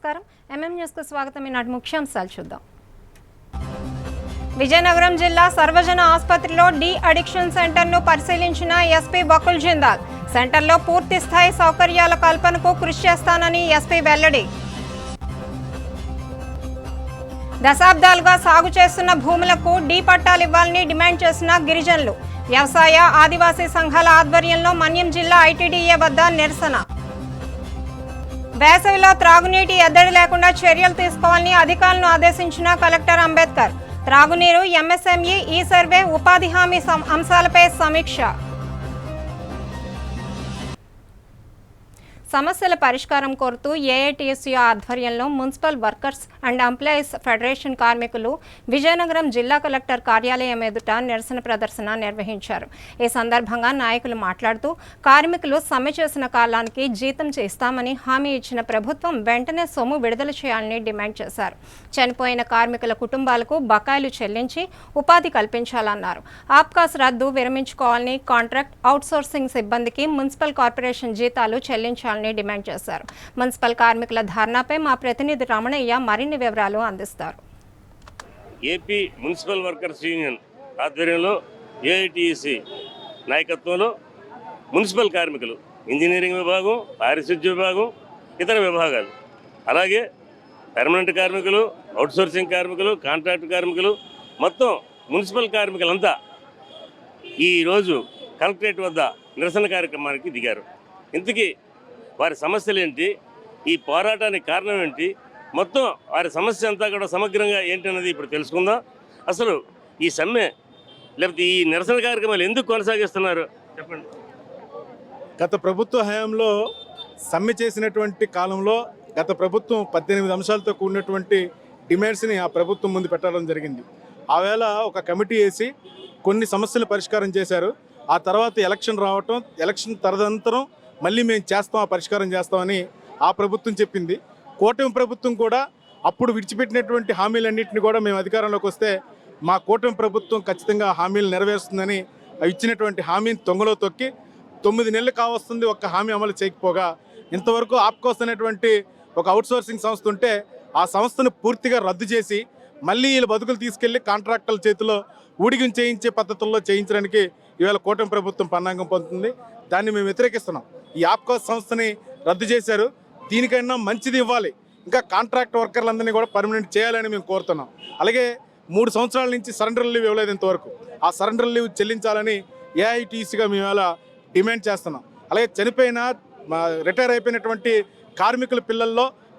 నమస్కారం MM news కు స్వాగతం. ఈనాటి ముఖ్యాంశాలు చూద్దాం. విజయనగరం జిల్లా సర్వజన ఆసుపత్రిలో డి అడిక్షన్ సెంటర్ను పరిశీలించిన ఎస్పీ బకుల్ జిందాల్. సెంటర్లో పూర్తి స్థాయి సౌకర్యాల కల్పనకు కృషి చేస్తానని ఎస్పీ వెల్లడి. దశాబ్దాలుగా సాగు చేస్తున్న భూములకు డి పట్టాలు ఇవ్వాలని డిమాండ్ చేసిన గిరిజనులు. వ్యవసాయ ఆదివాసీ సంఘాల ఆధ్వర్యంలో మన్యం జిల్లా ఐటీడీఏ వద్ద నిరసన. వేసవిలో త్రాగునీటి ఎద్దడి లేకుండా చర్యలు తీసుకోవాలని అధికారులను ఆదేశించిన కలెక్టర్ అంబేద్కర్. త్రాగునీరు, ఎంఎస్ఎంఈ, ఈ సర్వే, ఉపాధి హామీ అంశాలపై సమీక్ష. సమస్యల పరిష్కారం కోరుతూ ఏఐటీఎస్యూ ఆధ్వర్యంలో municipal workers and employees federation కార్మికులు విజయనగరం జిల్లా కలెక్టర్ కార్యాలయం ఎదుట నిరసన ప్రదర్శన నిర్వహించారు. ఈ సందర్భంగా నాయకులు మాట్లాడుతూ కార్మికులు సమ్మె చేసిన కాలానికి జీతం చేస్తామని హామీ ఇచ్చిన ప్రభుత్వం వెంటనే సొమ్ము విడుదల చేయాలని డిమాండ్ చేశారు. చనిపోయిన కార్మికుల కుటుంబాలకు బకాయిలు చెల్లించి ఉపాధి కల్పించాలన్నారు. ఆప్కాస్ రద్దు విరమించుకోవాలని, కాంట్రాక్ట్ అవుట్సోర్సింగ్ సిబ్బందికి మున్సిపల్ కార్పొరేషన్ జీతాలు చెల్లించాలని డిమాండ్ చేశారు. మున్సిపల్ కార్మికుల ధర్నాపై మా ప్రతినిధి రమణయ్య మరిన్ని వివరాలు అందిస్తారు. ఏపీ మున్సిపల్ వర్కర్స్ యూనియన్ ఆధ్వర్యంలో ఏఐటీసీ నాయకత్వంలో మున్సిపల్ కార్మికులు, ఇంజనీరింగ్ విభాగం, పారిశుద్ధ్య విభాగం, ఇతర విభాగాలు, అలాగే పర్మనెంట్ కార్మికులు, అవుట్సోర్సింగ్ కార్మికులు, కాంట్రాక్ట్ కార్మికులు, మొత్తం మున్సిపల్ కార్మికులంతా ఈరోజు కలెక్టరేట్ వద్ద నిరసన కార్యక్రమానికి దిగారు. ఇంతకీ వారి సమస్యలు ఏంటి, ఈ పోరాటానికి కారణం ఏంటి, మొత్తం వారి సమస్య అంతా కూడా సమగ్రంగా ఏంటన్నది ఇప్పుడు తెలుసుకుందాం. అసలు ఈ సమ్మె లేకపోతే ఈ నిరసన కార్యక్రమాలు ఎందుకు కొనసాగిస్తున్నారు చెప్పండి. గత ప్రభుత్వ హయాంలో సమ్మె చేసినటువంటి కాలంలో గత ప్రభుత్వం 18 అంశాలతో కూడినటువంటి డిమాండ్స్ని ఆ ప్రభుత్వం ముందు పెట్టడం జరిగింది. ఆవేళ ఒక కమిటీ వేసి కొన్ని సమస్యలు పరిష్కారం చేశారు. ఆ తర్వాత ఎలక్షన్ రావటం, ఎలక్షన్ తదనంతరం మళ్ళీ మేము చేస్తాం, ఆ పరిష్కారం చేస్తామని ఆ ప్రభుత్వం చెప్పింది. కూటమి ప్రభుత్వం కూడా అప్పుడు విడిచిపెట్టినటువంటి హామీలన్నింటినీ కూడా మేము అధికారంలోకి వస్తే మా కూటమి ప్రభుత్వం ఖచ్చితంగా హామీలు నెరవేరుస్తుందని ఇచ్చినటువంటి హామీని తొంగలో తొక్కి 9 నెలలు కావస్తుంది ఒక్క హామీ అమలు చేయకపోగా ఇంతవరకు ఆప్కోస్ అనేటువంటి ఒక అవుట్సోర్సింగ్ సంస్థ ఉంటే ఆ సంస్థను పూర్తిగా రద్దు చేసి మళ్ళీ వీళ్ళ బతుకులు తీసుకెళ్లి కాంట్రాక్టర్ల చేతిలో ఊడిగం చేయించే పద్ధతుల్లో చేయించడానికి ఇవాళ కూటమి ప్రభుత్వం పన్నాగం పొందుతుంది. దాన్ని మేము వ్యతిరేకిస్తున్నాం. ఈ ఆప్కోస్ సంస్థని రద్దు చేశారు, దీనికైనా మంచిది ఇవ్వాలి, ఇంకా కాంట్రాక్ట్ వర్కర్లందరినీ కూడా పర్మనెంట్ చేయాలని మేము కోరుతున్నాం. అలాగే 3 సంవత్సరాల నుంచి సరెండర్ లీవ్ ఇవ్వలేదు ఇంతవరకు, ఆ సరెండర్ లీవ్ చెల్లించాలని ఏఐటీసీగా మేము ఇలా డిమాండ్ చేస్తున్నాం. అలాగే చనిపోయిన రిటైర్ అయిపోయినటువంటి కార్మికుల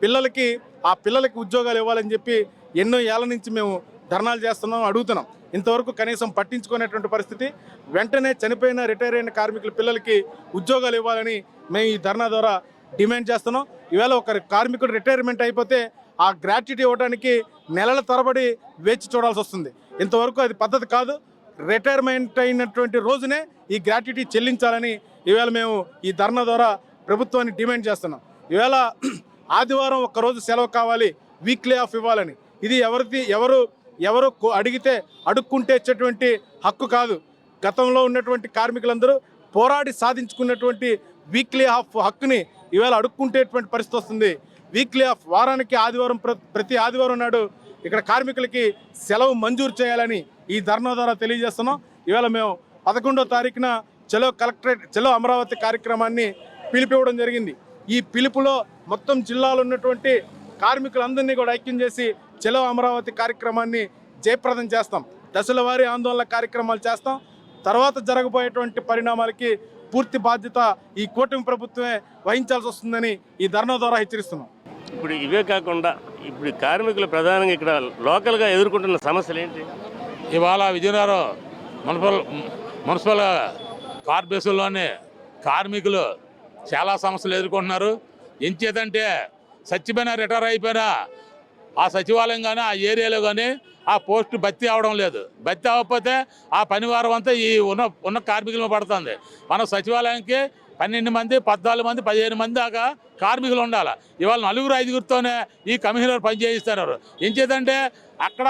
పిల్లలకి ఆ పిల్లలకి ఉద్యోగాలు ఇవ్వాలని చెప్పి ఎన్నో ఏళ్ల నుంచి మేము ధర్నాలు చేస్తున్నాం, అడుగుతున్నాం. ఇంతవరకు కనీసం పట్టించుకునేటువంటి పరిస్థితి. వెంటనే చనిపోయిన రిటైర్ అయిన కార్మికుల పిల్లలకి ఉద్యోగాలు ఇవ్వాలని మేము ఈ ధర్నా ద్వారా డిమాండ్ చేస్తున్నాం. ఈవేళ ఒక కార్మికుడు రిటైర్మెంట్ అయిపోతే ఆ గ్రాట్యుటీ ఇవ్వడానికి నెలల తరబడి వేచి చూడాల్సి వస్తుంది. ఇంతవరకు అది పద్ధతి కాదు. రిటైర్మెంట్ అయినటువంటి రోజునే ఈ గ్రాట్యుటీ చెల్లించాలని ఈవేళ మేము ఈ ధర్నా ద్వారా ప్రభుత్వాన్ని డిమాండ్ చేస్తున్నాం. ఈవేళ ఆదివారం ఒక్కరోజు సెలవు కావాలి, వీక్లీ ఆఫ్ ఇవ్వాలని. ఇది ఎవరు అడిగితే అడుక్కుంటే ఇచ్చేటువంటి హక్కు కాదు. గతంలో ఉన్నటువంటి కార్మికులందరూ పోరాడి సాధించుకున్నటువంటి వీక్లీ ఆఫ్ హక్కుని ఇవాళ అడుక్కుంటేటువంటి పరిస్థితి వస్తుంది. వీక్లీ ఆఫ్ వారానికి ఆదివారం, ప్రతి ఆదివారం నాడు ఇక్కడ కార్మికులకి సెలవు మంజూరు చేయాలని ఈ ధర్నా ద్వారా తెలియజేస్తున్నాం. ఇవాళ మేము 11వ తారీఖున చలో అమరావతి కార్యక్రమాన్ని పిలిపివ్వడం జరిగింది. ఈ పిలుపులో మొత్తం జిల్లాలో ఉన్నటువంటి కార్మికులందరినీ కూడా ఐక్యం చేసి చలో అమరావతి కార్యక్రమాన్ని జయప్రదం చేస్తాం. దశల వారీ ఆందోళన కార్యక్రమాలు చేస్తాం. తర్వాత జరగబోయేటువంటి పరిణామాలకి పూర్తి బాధ్యత ఈ కూటమి ప్రభుత్వమే వహించాల్సి వస్తుందని ఈ ధర్నా ద్వారా హెచ్చరిస్తున్నాం. ఇప్పుడు ఇవే కాకుండా ఇప్పుడు కార్మికులు ప్రధానంగా ఇక్కడ లోకల్గా ఎదుర్కొంటున్న సమస్యలు ఏంటి? ఇవాళ విజయనగరం మున్సిపల్ కార్పొరేషన్లోని కార్మికులు చాలా సమస్యలు ఎదుర్కొంటున్నారు. ఎంచేతంటే సచ్చిపోయినా రిటైర్ అయిపోయినా ఆ సచివాలయం కానీ ఆ ఏరియాలో కానీ ఆ పోస్టు భర్తీ అవడం లేదు. భర్తీ అవ్వకపోతే ఆ పనివారం అంతా ఈ ఉన్న కార్మికులు పడుతుంది. మన సచివాలయానికి 12 మంది, 14 మంది, 15 మంది దాకా కార్మికులు ఉండాలి. ఇవాళ 4-5తోనే ఈ కమిషనర్ పని చేయిస్తున్నారు. ఏం చేద్దంటే అక్కడ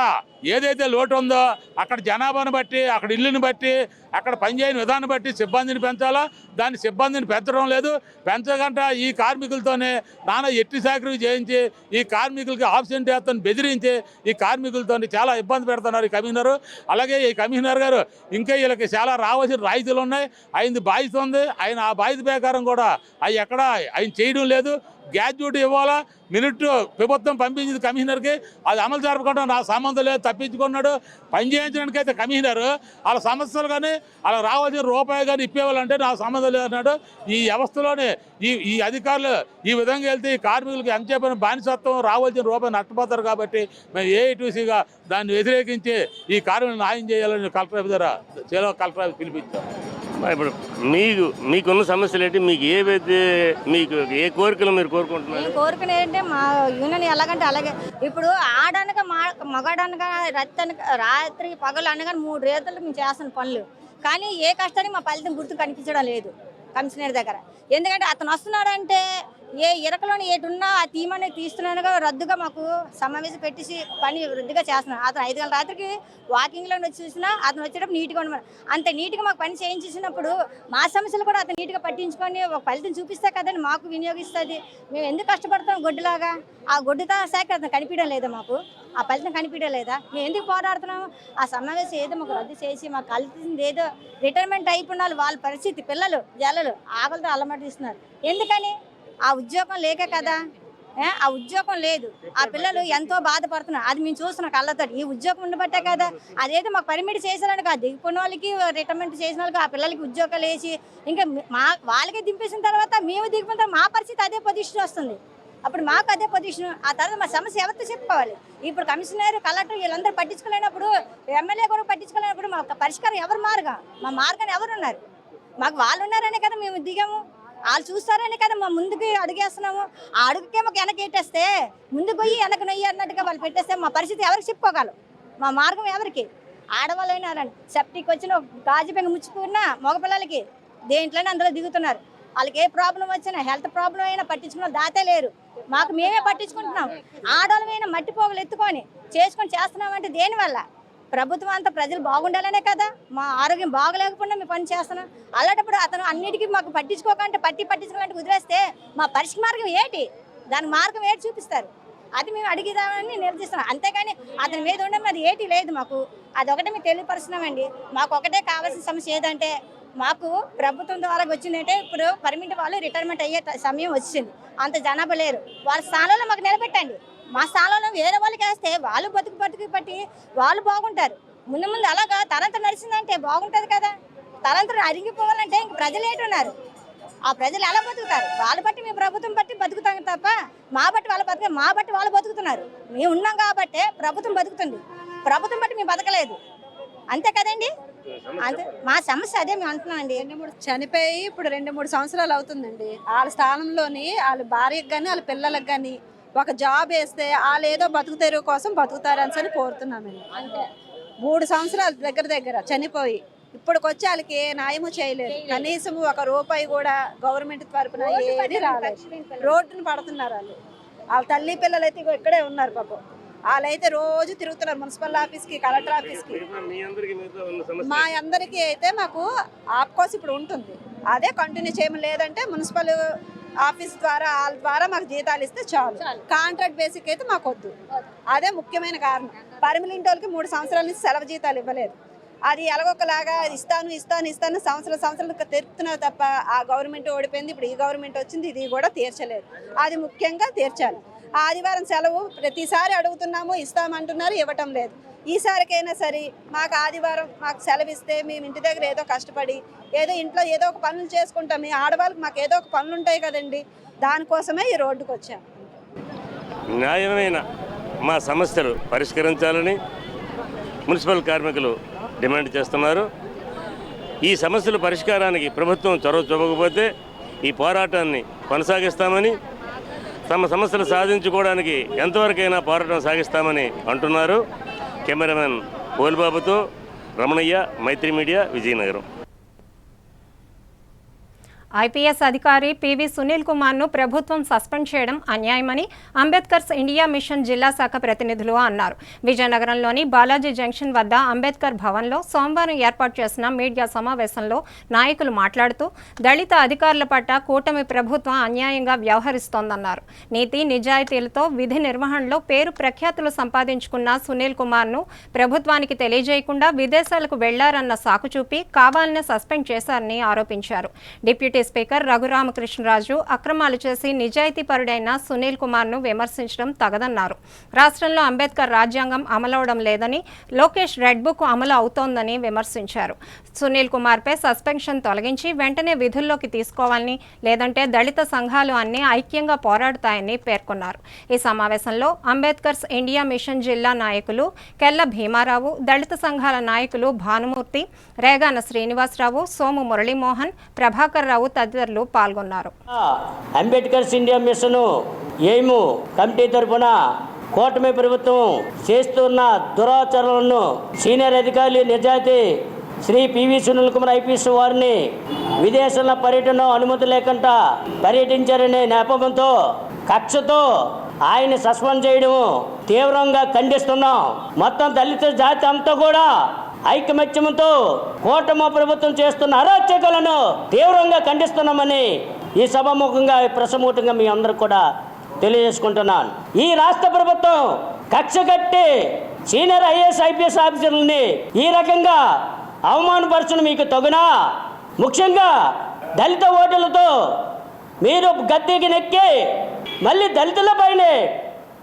ఏదైతే లోటు ఉందో అక్కడ జనాభాను బట్టి, అక్కడ ఇల్లుని బట్టి, అక్కడ పనిచేయని విధానం బట్టి సిబ్బందిని పెంచాలా. దాని సిబ్బందిని పెంచడం లేదు. పెంచకుండా ఈ కార్మికులతోనే నానా ఎట్టి సాకరీ చేయించి ఈ కార్మికులకి ఆబ్సెంట్ వేస్తాను బెదిరించి ఈ కార్మికులతో చాలా ఇబ్బంది పెడుతున్నారు ఈ కమిషనరు. అలాగే ఈ కమిషనర్ గారు ఇంకా వీళ్ళకి చాలా రావాల్సిన రాయితీలు ఉన్నాయి. ఆయనది బాధ్యత ఉంది. ఆయన ఆ బాధ్యత ప్రకారం కూడా అవి ఎక్కడ ఆయన చేయడం లేదు. గ్రాడ్యుయేట్ ఇవ్వాలా, మినిట్ ప్రభుత్వం పంపించింది కమిషనర్కి, అది అమలు జరపకుండా నా సంబంధం లేదు తప్పించుకున్నాడు. పని చేయించడానికి అయితే కమిషనర్ వాళ్ళ సమస్యలు కానీ వాళ్ళకి రావాల్సిన రూపాయి కానీ ఇప్పేవాళ్ళంటే నా సంబంధం లేదు అన్నాడు. ఈ వ్యవస్థలోనే ఈ అధికారులు ఈ విధంగా వెళ్తే ఈ కార్మికులకి ఎంత చెప్పిన బానిసత్వం రావాల్సిన రూపాయి నష్టపోతారు. కాబట్టి మేము ఏఐటీసీగా దాన్ని వ్యతిరేకించి ఈ కార్మికులు న్యాయం చేయాలని కలెక్టర్ ఆఫీస్ ద్వారా కలెక్టర్ ఆఫీస్ పిలిపించాం. ఇప్పుడు మీకున్న సమస్యలు ఏంటి? మీకు ఏవైతే మీకు ఏ కోరికలు మీరు కోరుకుంటున్నారు? కోరుకునేది ఏంటంటే మా యూనియన్ ఎలాగంటే అలాగే ఇప్పుడు ఆడనగా మగాడనగా రాత్రి పగలు అనగా 3 రేతులు మేము చేస్తున్న పనులు, కానీ ఏ కష్టానికి మా ఫలితం గుర్తు కనిపించడం లేదు కమిషనర్ దగ్గర. ఎందుకంటే అతను వస్తున్నాడంటే ఏ ఇరకలోని ఏటున్నా ఆ తీమని తీస్తున్నానుగా రద్దుగా మాకు సమావేశం పెట్టేసి పని రద్దుగా చేస్తున్నాను. అతను 5 గంటల రాత్రికి వాకింగ్లో వచ్చి చూసినా అతను వచ్చేటప్పుడు నీట్గా ఉండమని అంత నీట్గా మాకు పని చేయించేసినప్పుడు మా సమస్యలు కూడా అతను నీట్గా పట్టించుకొని ఒక ఫలితం చూపిస్తే కదండి మాకు వినియోగిస్తుంది. మేము ఎందుకు కష్టపడతాం గొడ్డులాగా? ఆ గొడ్డుతో శాఖ అతను కనిపించడం లేదా? మాకు ఆ ఫలితం కనిపించడం లేదా? మేము ఎందుకు పోరాడుతున్నాము? ఆ సమావేశం ఏదో మాకు రద్దు చేసి మాకు కలిసింది ఏదో రిటైర్మెంట్ అయిపోయిన వాళ్ళ పరిస్థితి, పిల్లలు జల్లలు ఆకలితో అల్లమటిస్తున్నారు. ఎందుకని? ఆ ఉద్యోగం లేక కదా. ఆ ఉద్యోగం లేదు, ఆ పిల్లలు ఎంతో బాధపడుతున్నారు. అది మేము చూస్తున్నాం కళ్ళతో. ఈ ఉద్యోగం ఉండబట్టే కదా. అదేదో మాకు పర్మిట్ చేశారని కాదు, దిగిపోయిన వాళ్ళకి రిటైర్మెంట్ చేసిన వాళ్ళకి ఆ పిల్లలకి ఉద్యోగాలు వేసి ఇంకా వాళ్ళకే దింపేసిన తర్వాత మేము దిగిపోయిన తర్వాత మా పరిస్థితి అదే పొజిషన్ వస్తుంది. అప్పుడు మాకు అదే పొజిషన్. ఆ తర్వాత మా సమస్య ఎవరితో చెప్పుకోవాలి? ఇప్పుడు కమిషనర్, కలెక్టర్ వీళ్ళందరూ పట్టించుకోలేనప్పుడు, ఎమ్మెల్యే కూడా పట్టించుకోలేనప్పుడు మా పరిష్కారం ఎవరు మార్గం? మా మార్గాన్ని ఎవరున్నారు? మాకు వాళ్ళు ఉన్నారనే కదా మేము దిగాము. వాళ్ళు చూస్తారనే కదా మా ముందుకు అడుగేస్తున్నాము. ఆ అడుగుకే మాకు వెనకెట్టేస్తే ముందుకు పోయి వెనక నొయ్యి అన్నట్టుగా వాళ్ళు పెట్టేస్తే మా పరిస్థితి ఎవరికి చెప్పుకోగలం? మా మార్గం ఎవరికి? ఆడవాళ్ళైనా సెప్టిక్ వచ్చిన గాజు పెంగ ముచ్చుకున్నా మగపిల్లలకి దేంట్లోనే అందులో దిగుతున్నారు. వాళ్ళకి ఏ ప్రాబ్లం వచ్చినా, హెల్త్ ప్రాబ్లం అయినా పట్టించుకున్న దాతే లేరు. మాకు మేమే పట్టించుకుంటున్నాం. ఆడవాళ్ళమైనా మట్టి పోగులు ఎత్తుకొని చేస్తున్నామంటే దేనివల్ల? ప్రభుత్వం అంతా ప్రజలు బాగుండాలనే కదా. మా ఆరోగ్యం బాగలేకపోయినా మేము పని చేస్తున్నాం. అలాంటప్పుడు అతను అన్నిటికీ మాకు పట్టించుకోకంటే పట్టించుకోవాలంటే కుదిరేస్తే మా పరిష్కారం ఏంటి? దాని మార్గం ఏంటి చూపిస్తారు? అది మేము అడిగిదామని నిలదీస్తున్నాం. అంతేగాని అతని మీద ఉండడం అది ఏటి లేదు మాకు. అదొకటే మేము తెలియపరుస్తున్నామండి. మాకు ఒకటే కావాల్సిన సమస్య ఏదంటే, మాకు ప్రభుత్వం ద్వారా వచ్చిందంటే ఇప్పుడు పర్మిట్ వాళ్ళు రిటైర్మెంట్ అయ్యే సమయం వచ్చింది. అంత జనాభా లేరు. వాళ్ళ స్థానంలో మాకు నిలబెట్టండి. మా స్థానంలో వేరే వాళ్ళకి వేస్తే వాళ్ళు బతుకు పట్టి వాళ్ళు బాగుంటారు. ముందు అలాగా తరంత నడిచిందంటే బాగుంటుంది కదా. తరంతరం అరిగిపోవాలంటే ఇంక ప్రజలు ఏంటున్నారు? ఆ ప్రజలు ఎలా బతుకుతారు? వాళ్ళ బట్టి మేము ప్రభుత్వం బట్టి బతుకుతాం తప్ప మా బట్టి వాళ్ళ బతుకు, మా బట్టి వాళ్ళు బతుకుతున్నారు. మేము ఉన్నాం కాబట్టి ప్రభుత్వం బతుకుతుంది. ప్రభుత్వం బట్టి మేము బతకలేదు. అంతే కదండి. అంతే మా సమస్య అదే మేము అంటున్నామండి. చనిపోయి ఇప్పుడు 2-3 సంవత్సరాలు అవుతుందండి. వాళ్ళ స్థానంలోని వాళ్ళ భార్యకు కానీ వాళ్ళ పిల్లలకు కానీ ఒక జాబ్ వేస్తే వాళ్ళు ఏదో బతుకు తెరువు కోసం బతుకుతారని కోరుతున్నామండి. అంతే 3 సంవత్సరాలు దగ్గర చనిపోయి ఇప్పటికొచ్చి వాళ్ళకి ఏ న్యాయము చేయలేదు. కనీసం 1 రూపాయి కూడా గవర్నమెంట్ తరపున ఏది రాలేదు. రోడ్డును పడుతున్నారు వాళ్ళు. వాళ్ళ తల్లి పిల్లలు అయితే ఇక్కడే ఉన్నారు పాపం. వాళ్ళైతే రోజు తిరుగుతున్నారు మున్సిపల్ ఆఫీస్కి, కలెక్టర్ ఆఫీస్కి. మా అందరికీ అయితే మాకు ఆప్కోస్ ఇప్పుడు ఉంటుంది, అదే కంటిన్యూ చేయమని. లేదంటే మున్సిపల్ ఆఫీస్ ద్వారా వాళ్ళ ద్వారా మాకు జీతాలు ఇస్తే చాలు. కాంట్రాక్ట్ బేసిక్ అయితే మాకు వద్దు. అదే ముఖ్యమైన కారణం. పర్మనెంట్ వాళ్ళకి 3 సంవత్సరాల నుంచి సెలవు జీతాలు ఇవ్వలేదు. అది ఎలాగొకలాగా ఇస్తాను సంవత్సరాలు తెరుపుతున్నారు తప్ప ఆ గవర్నమెంట్ ఓడిపోయింది, ఇప్పుడు ఈ గవర్నమెంట్ వచ్చింది, ఇది కూడా తీర్చలేదు. అది ముఖ్యంగా తీర్చాలి. ఆదివారం సెలవు ప్రతిసారి అడుగుతున్నాము, ఇస్తామంటున్నారు, ఇవ్వటం లేదు. ఈసారికైనా సరే మాకు ఆదివారం మాకు సెలవు ఇస్తే మేము ఇంటి దగ్గర ఏదో కష్టపడి ఏదో ఇంట్లో ఏదో ఒక పనులు చేసుకుంటాం. మీ ఆడవాళ్ళకి మాకు ఏదో ఒక పనులు ఉంటాయి కదండి, దానికోసమే ఈ రోడ్డుకు వచ్చాము. న్యాయమైన మా సమస్యలు పరిష్కరించాలని మున్సిపల్ కార్మికులు డిమాండ్ చేస్తున్నారు. ఈ సమస్యల పరిష్కారానికి ప్రభుత్వం చొరవ చూపకపోతే ఈ పోరాటాన్ని కొనసాగిస్తామని, తమ సమస్యలు సాధించుకోవడానికి ఎంతవరకైనా పోరాటం సాగిస్తామని అంటున్నారు. కెమెరామెన్ పోల్బాబుతో రమణయ్య, మైత్రి మీడియా, విజయనగరం. ఐపీఎస్ అధికారి పివి సునీల్ కుమార్ను ప్రభుత్వం సస్పెండ్ చేయడం అన్యాయమని అంబేద్కర్స్ ఇండియా మిషన్ జిల్లా శాఖ ప్రతినిధులు అన్నారు. విజయనగరంలోని బాలాజీ జంక్షన్ వద్ద అంబేద్కర్ భవన్లో సోమవారం ఏర్పాటు చేసిన మీడియా సమావేశంలో నాయకులు మాట్లాడుతూ దళిత అధికారుల పట్ల కూటమి ప్రభుత్వం అన్యాయంగా వ్యవహరిస్తోందన్నారు. నీతి నిజాయితీలతో విధి నిర్వహణలో పేరు ప్రఖ్యాతులు సంపాదించుకున్న సునీల్ కుమార్ను ప్రభుత్వానికి తెలియజేయకుండా విదేశాలకు వెళ్లారన్న సాకు చూపి కావాలనే సస్పెండ్ చేశారని ఆరోపించారు. డిప్యూటీ స్పీకర్ రఘురామకృష్ణరాజు అక్రమాలు చేసి నిజాయితీపరుడైన సునీల్ కుమార్ను విమర్శించడం తగదన్నారు. రాష్ట్రంలో అంబేద్కర్ రాజ్యాంగం అమలవడం లేదని, లోకేష్ రెడ్ బుక్ అమలు అవుతోందని విమర్శించారు. సునీల్ కుమార్పై సస్పెన్షన్ తొలగించి వెంటనే విధుల్లోకి తీసుకోవాలని, లేదంటే దళిత సంఘాలు అన్ని ఐక్యంగా పోరాడుతాయని పేర్కొన్నారు. ఈ సమావేశంలో అంబేద్కర్స్ ఇండియా మిషన్ జిల్లా నాయకులు కెల్ల భీమారావు, దళిత సంఘాల నాయకులు భానుమూర్తి, రేగాన శ్రీనివాసరావు, సోము మురళీమోహన్, ప్రభాకర్ రావు తదితరులు పాల్గొన్నారు. Ambedkar's India mission aim committee తరఫున కూటమి ప్రభుత్వం చేస్తున్న దురాచరణలను సీనియర్ అధికారులు నిజాయితీ శ్రీ పివి సునీల్ కుమార్ ఐపీఎస్ వారిని విదేశాల పర్యటన అనుమతి లేకుండా పర్యటించారనే నేపథ్యంతో కక్షతో ఆయన సస్పెండ్ చేయడం తీవ్రంగా ఖండిస్తున్నాం. మొత్తం దళిత జాతి అంతా కూడా ఐకమత్యంతో కూటమి ప్రభుత్వం చేస్తున్న అరాచకాలను తీవ్రంగా ఖండిస్తున్నామని ఈ సభాముఖంగా ప్రసముఖంగా మీ అందరూ కూడా తెలియజేసుకుంటున్నాను. ఈ రాష్ట్ర ప్రభుత్వం కక్ష కట్టి సీనియర్ ఐఏఎస్ ఐపీఎస్ ఆఫీసర్లని ఈ రకంగా అవమానపరచడం మీకు తగునా? ముఖ్యంగా దళిత ఓటులతో మీరు గద్దెకి నెక్కి మళ్ళీ దళితులపైనే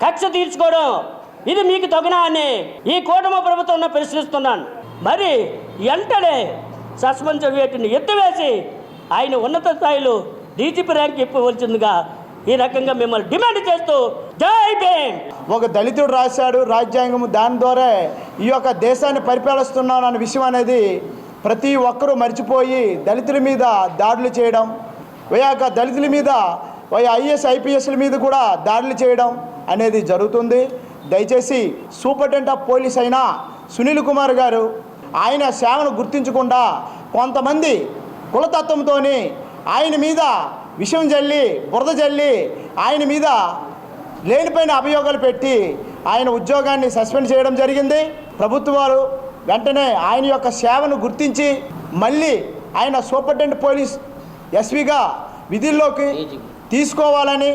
కక్ష తీర్చుకోవడం ఇది మీకు తగునా అని ఈ కూటమి ప్రభుత్వం ప్రశ్నిస్తున్నాను. మరి వెంటనే సస్పెన్స్ వేటిని ఎత్తివేసి ఆయన ఉన్నత స్థాయిలో డీజీపీ ర్యాంక్ ఇవ్వవలసిందిగా ఈ రకంగా మిమ్మల్ని డిమాండ్ చేస్తూ జై భీమ్. ఒక దళితుడు రాశాడు రాజ్యాంగం, దాని ద్వారా ఈ యొక్క దేశాన్ని పరిపాలిస్తున్నాను అనే విషయం అనేది ప్రతి ఒక్కరూ మర్చిపోయి దళితుల మీద దాడులు చేయడం, యొక్క దళితుల మీద ఐఏఎస్ ఐపీఎస్ల మీద కూడా దాడులు చేయడం అనేది జరుగుతుంది. దయచేసి సూపరింటెండెంట్ ఆఫ్ పోలీస్ అయిన సునీల్ కుమార్ గారు ఆయన సేవను గుర్తించకుండా కొంతమంది కులతత్వంతో ఆయన మీద విషం జల్లి బురద జల్లి ఆయన మీద లేనిపోయిన అభియోగాలు పెట్టి ఆయన ఉద్యోగాన్ని సస్పెండ్ చేయడం జరిగింది. ప్రభుత్వాలు వెంటనే ఆయన యొక్క సేవను గుర్తించి మళ్ళీ ఆయన సూపరింటెండెంట్ పోలీస్ ఎస్పీగా విధుల్లోకి తీసుకోవాలని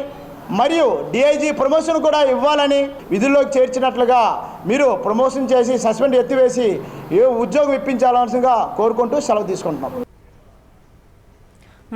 మరియు డిఐజీ ప్రమోషన్ కూడా ఇవ్వాలని విధుల్లోకి చేర్చినట్లుగా మీరు ప్రమోషన్ చేసి సస్పెండ్ ఎత్తివేసి ఉద్యోగం ఇప్పించాల్సిందిగా కోరుకుంటూ సెలవు తీసుకుంటున్నాం.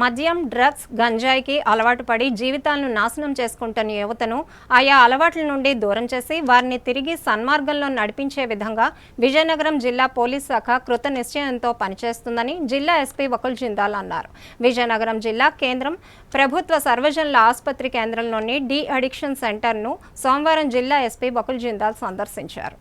మద్యం, డ్రగ్స్, గంజాయికి అలవాటు పడి జీవితాలను నాశనం చేసుకుంటున్న యువతను ఆయా అలవాట్ల నుండి దూరం చేసి వారిని తిరిగి సన్మార్గంలో నడిపించే విధంగా విజయనగరం జిల్లా పోలీస్ శాఖ కృత నిశ్చయంతో పనిచేస్తుందని జిల్లా ఎస్పీ వకుల్ జిందాల్ అన్నారు. విజయనగరం జిల్లా కేంద్రం ప్రభుత్వ సర్వజనుల ఆసుపత్రి కేంద్రంలోని డి అడిక్షన్ సెంటర్ను సోమవారం జిల్లా ఎస్పీ వకుల్ జిందాల్ సందర్శించారు.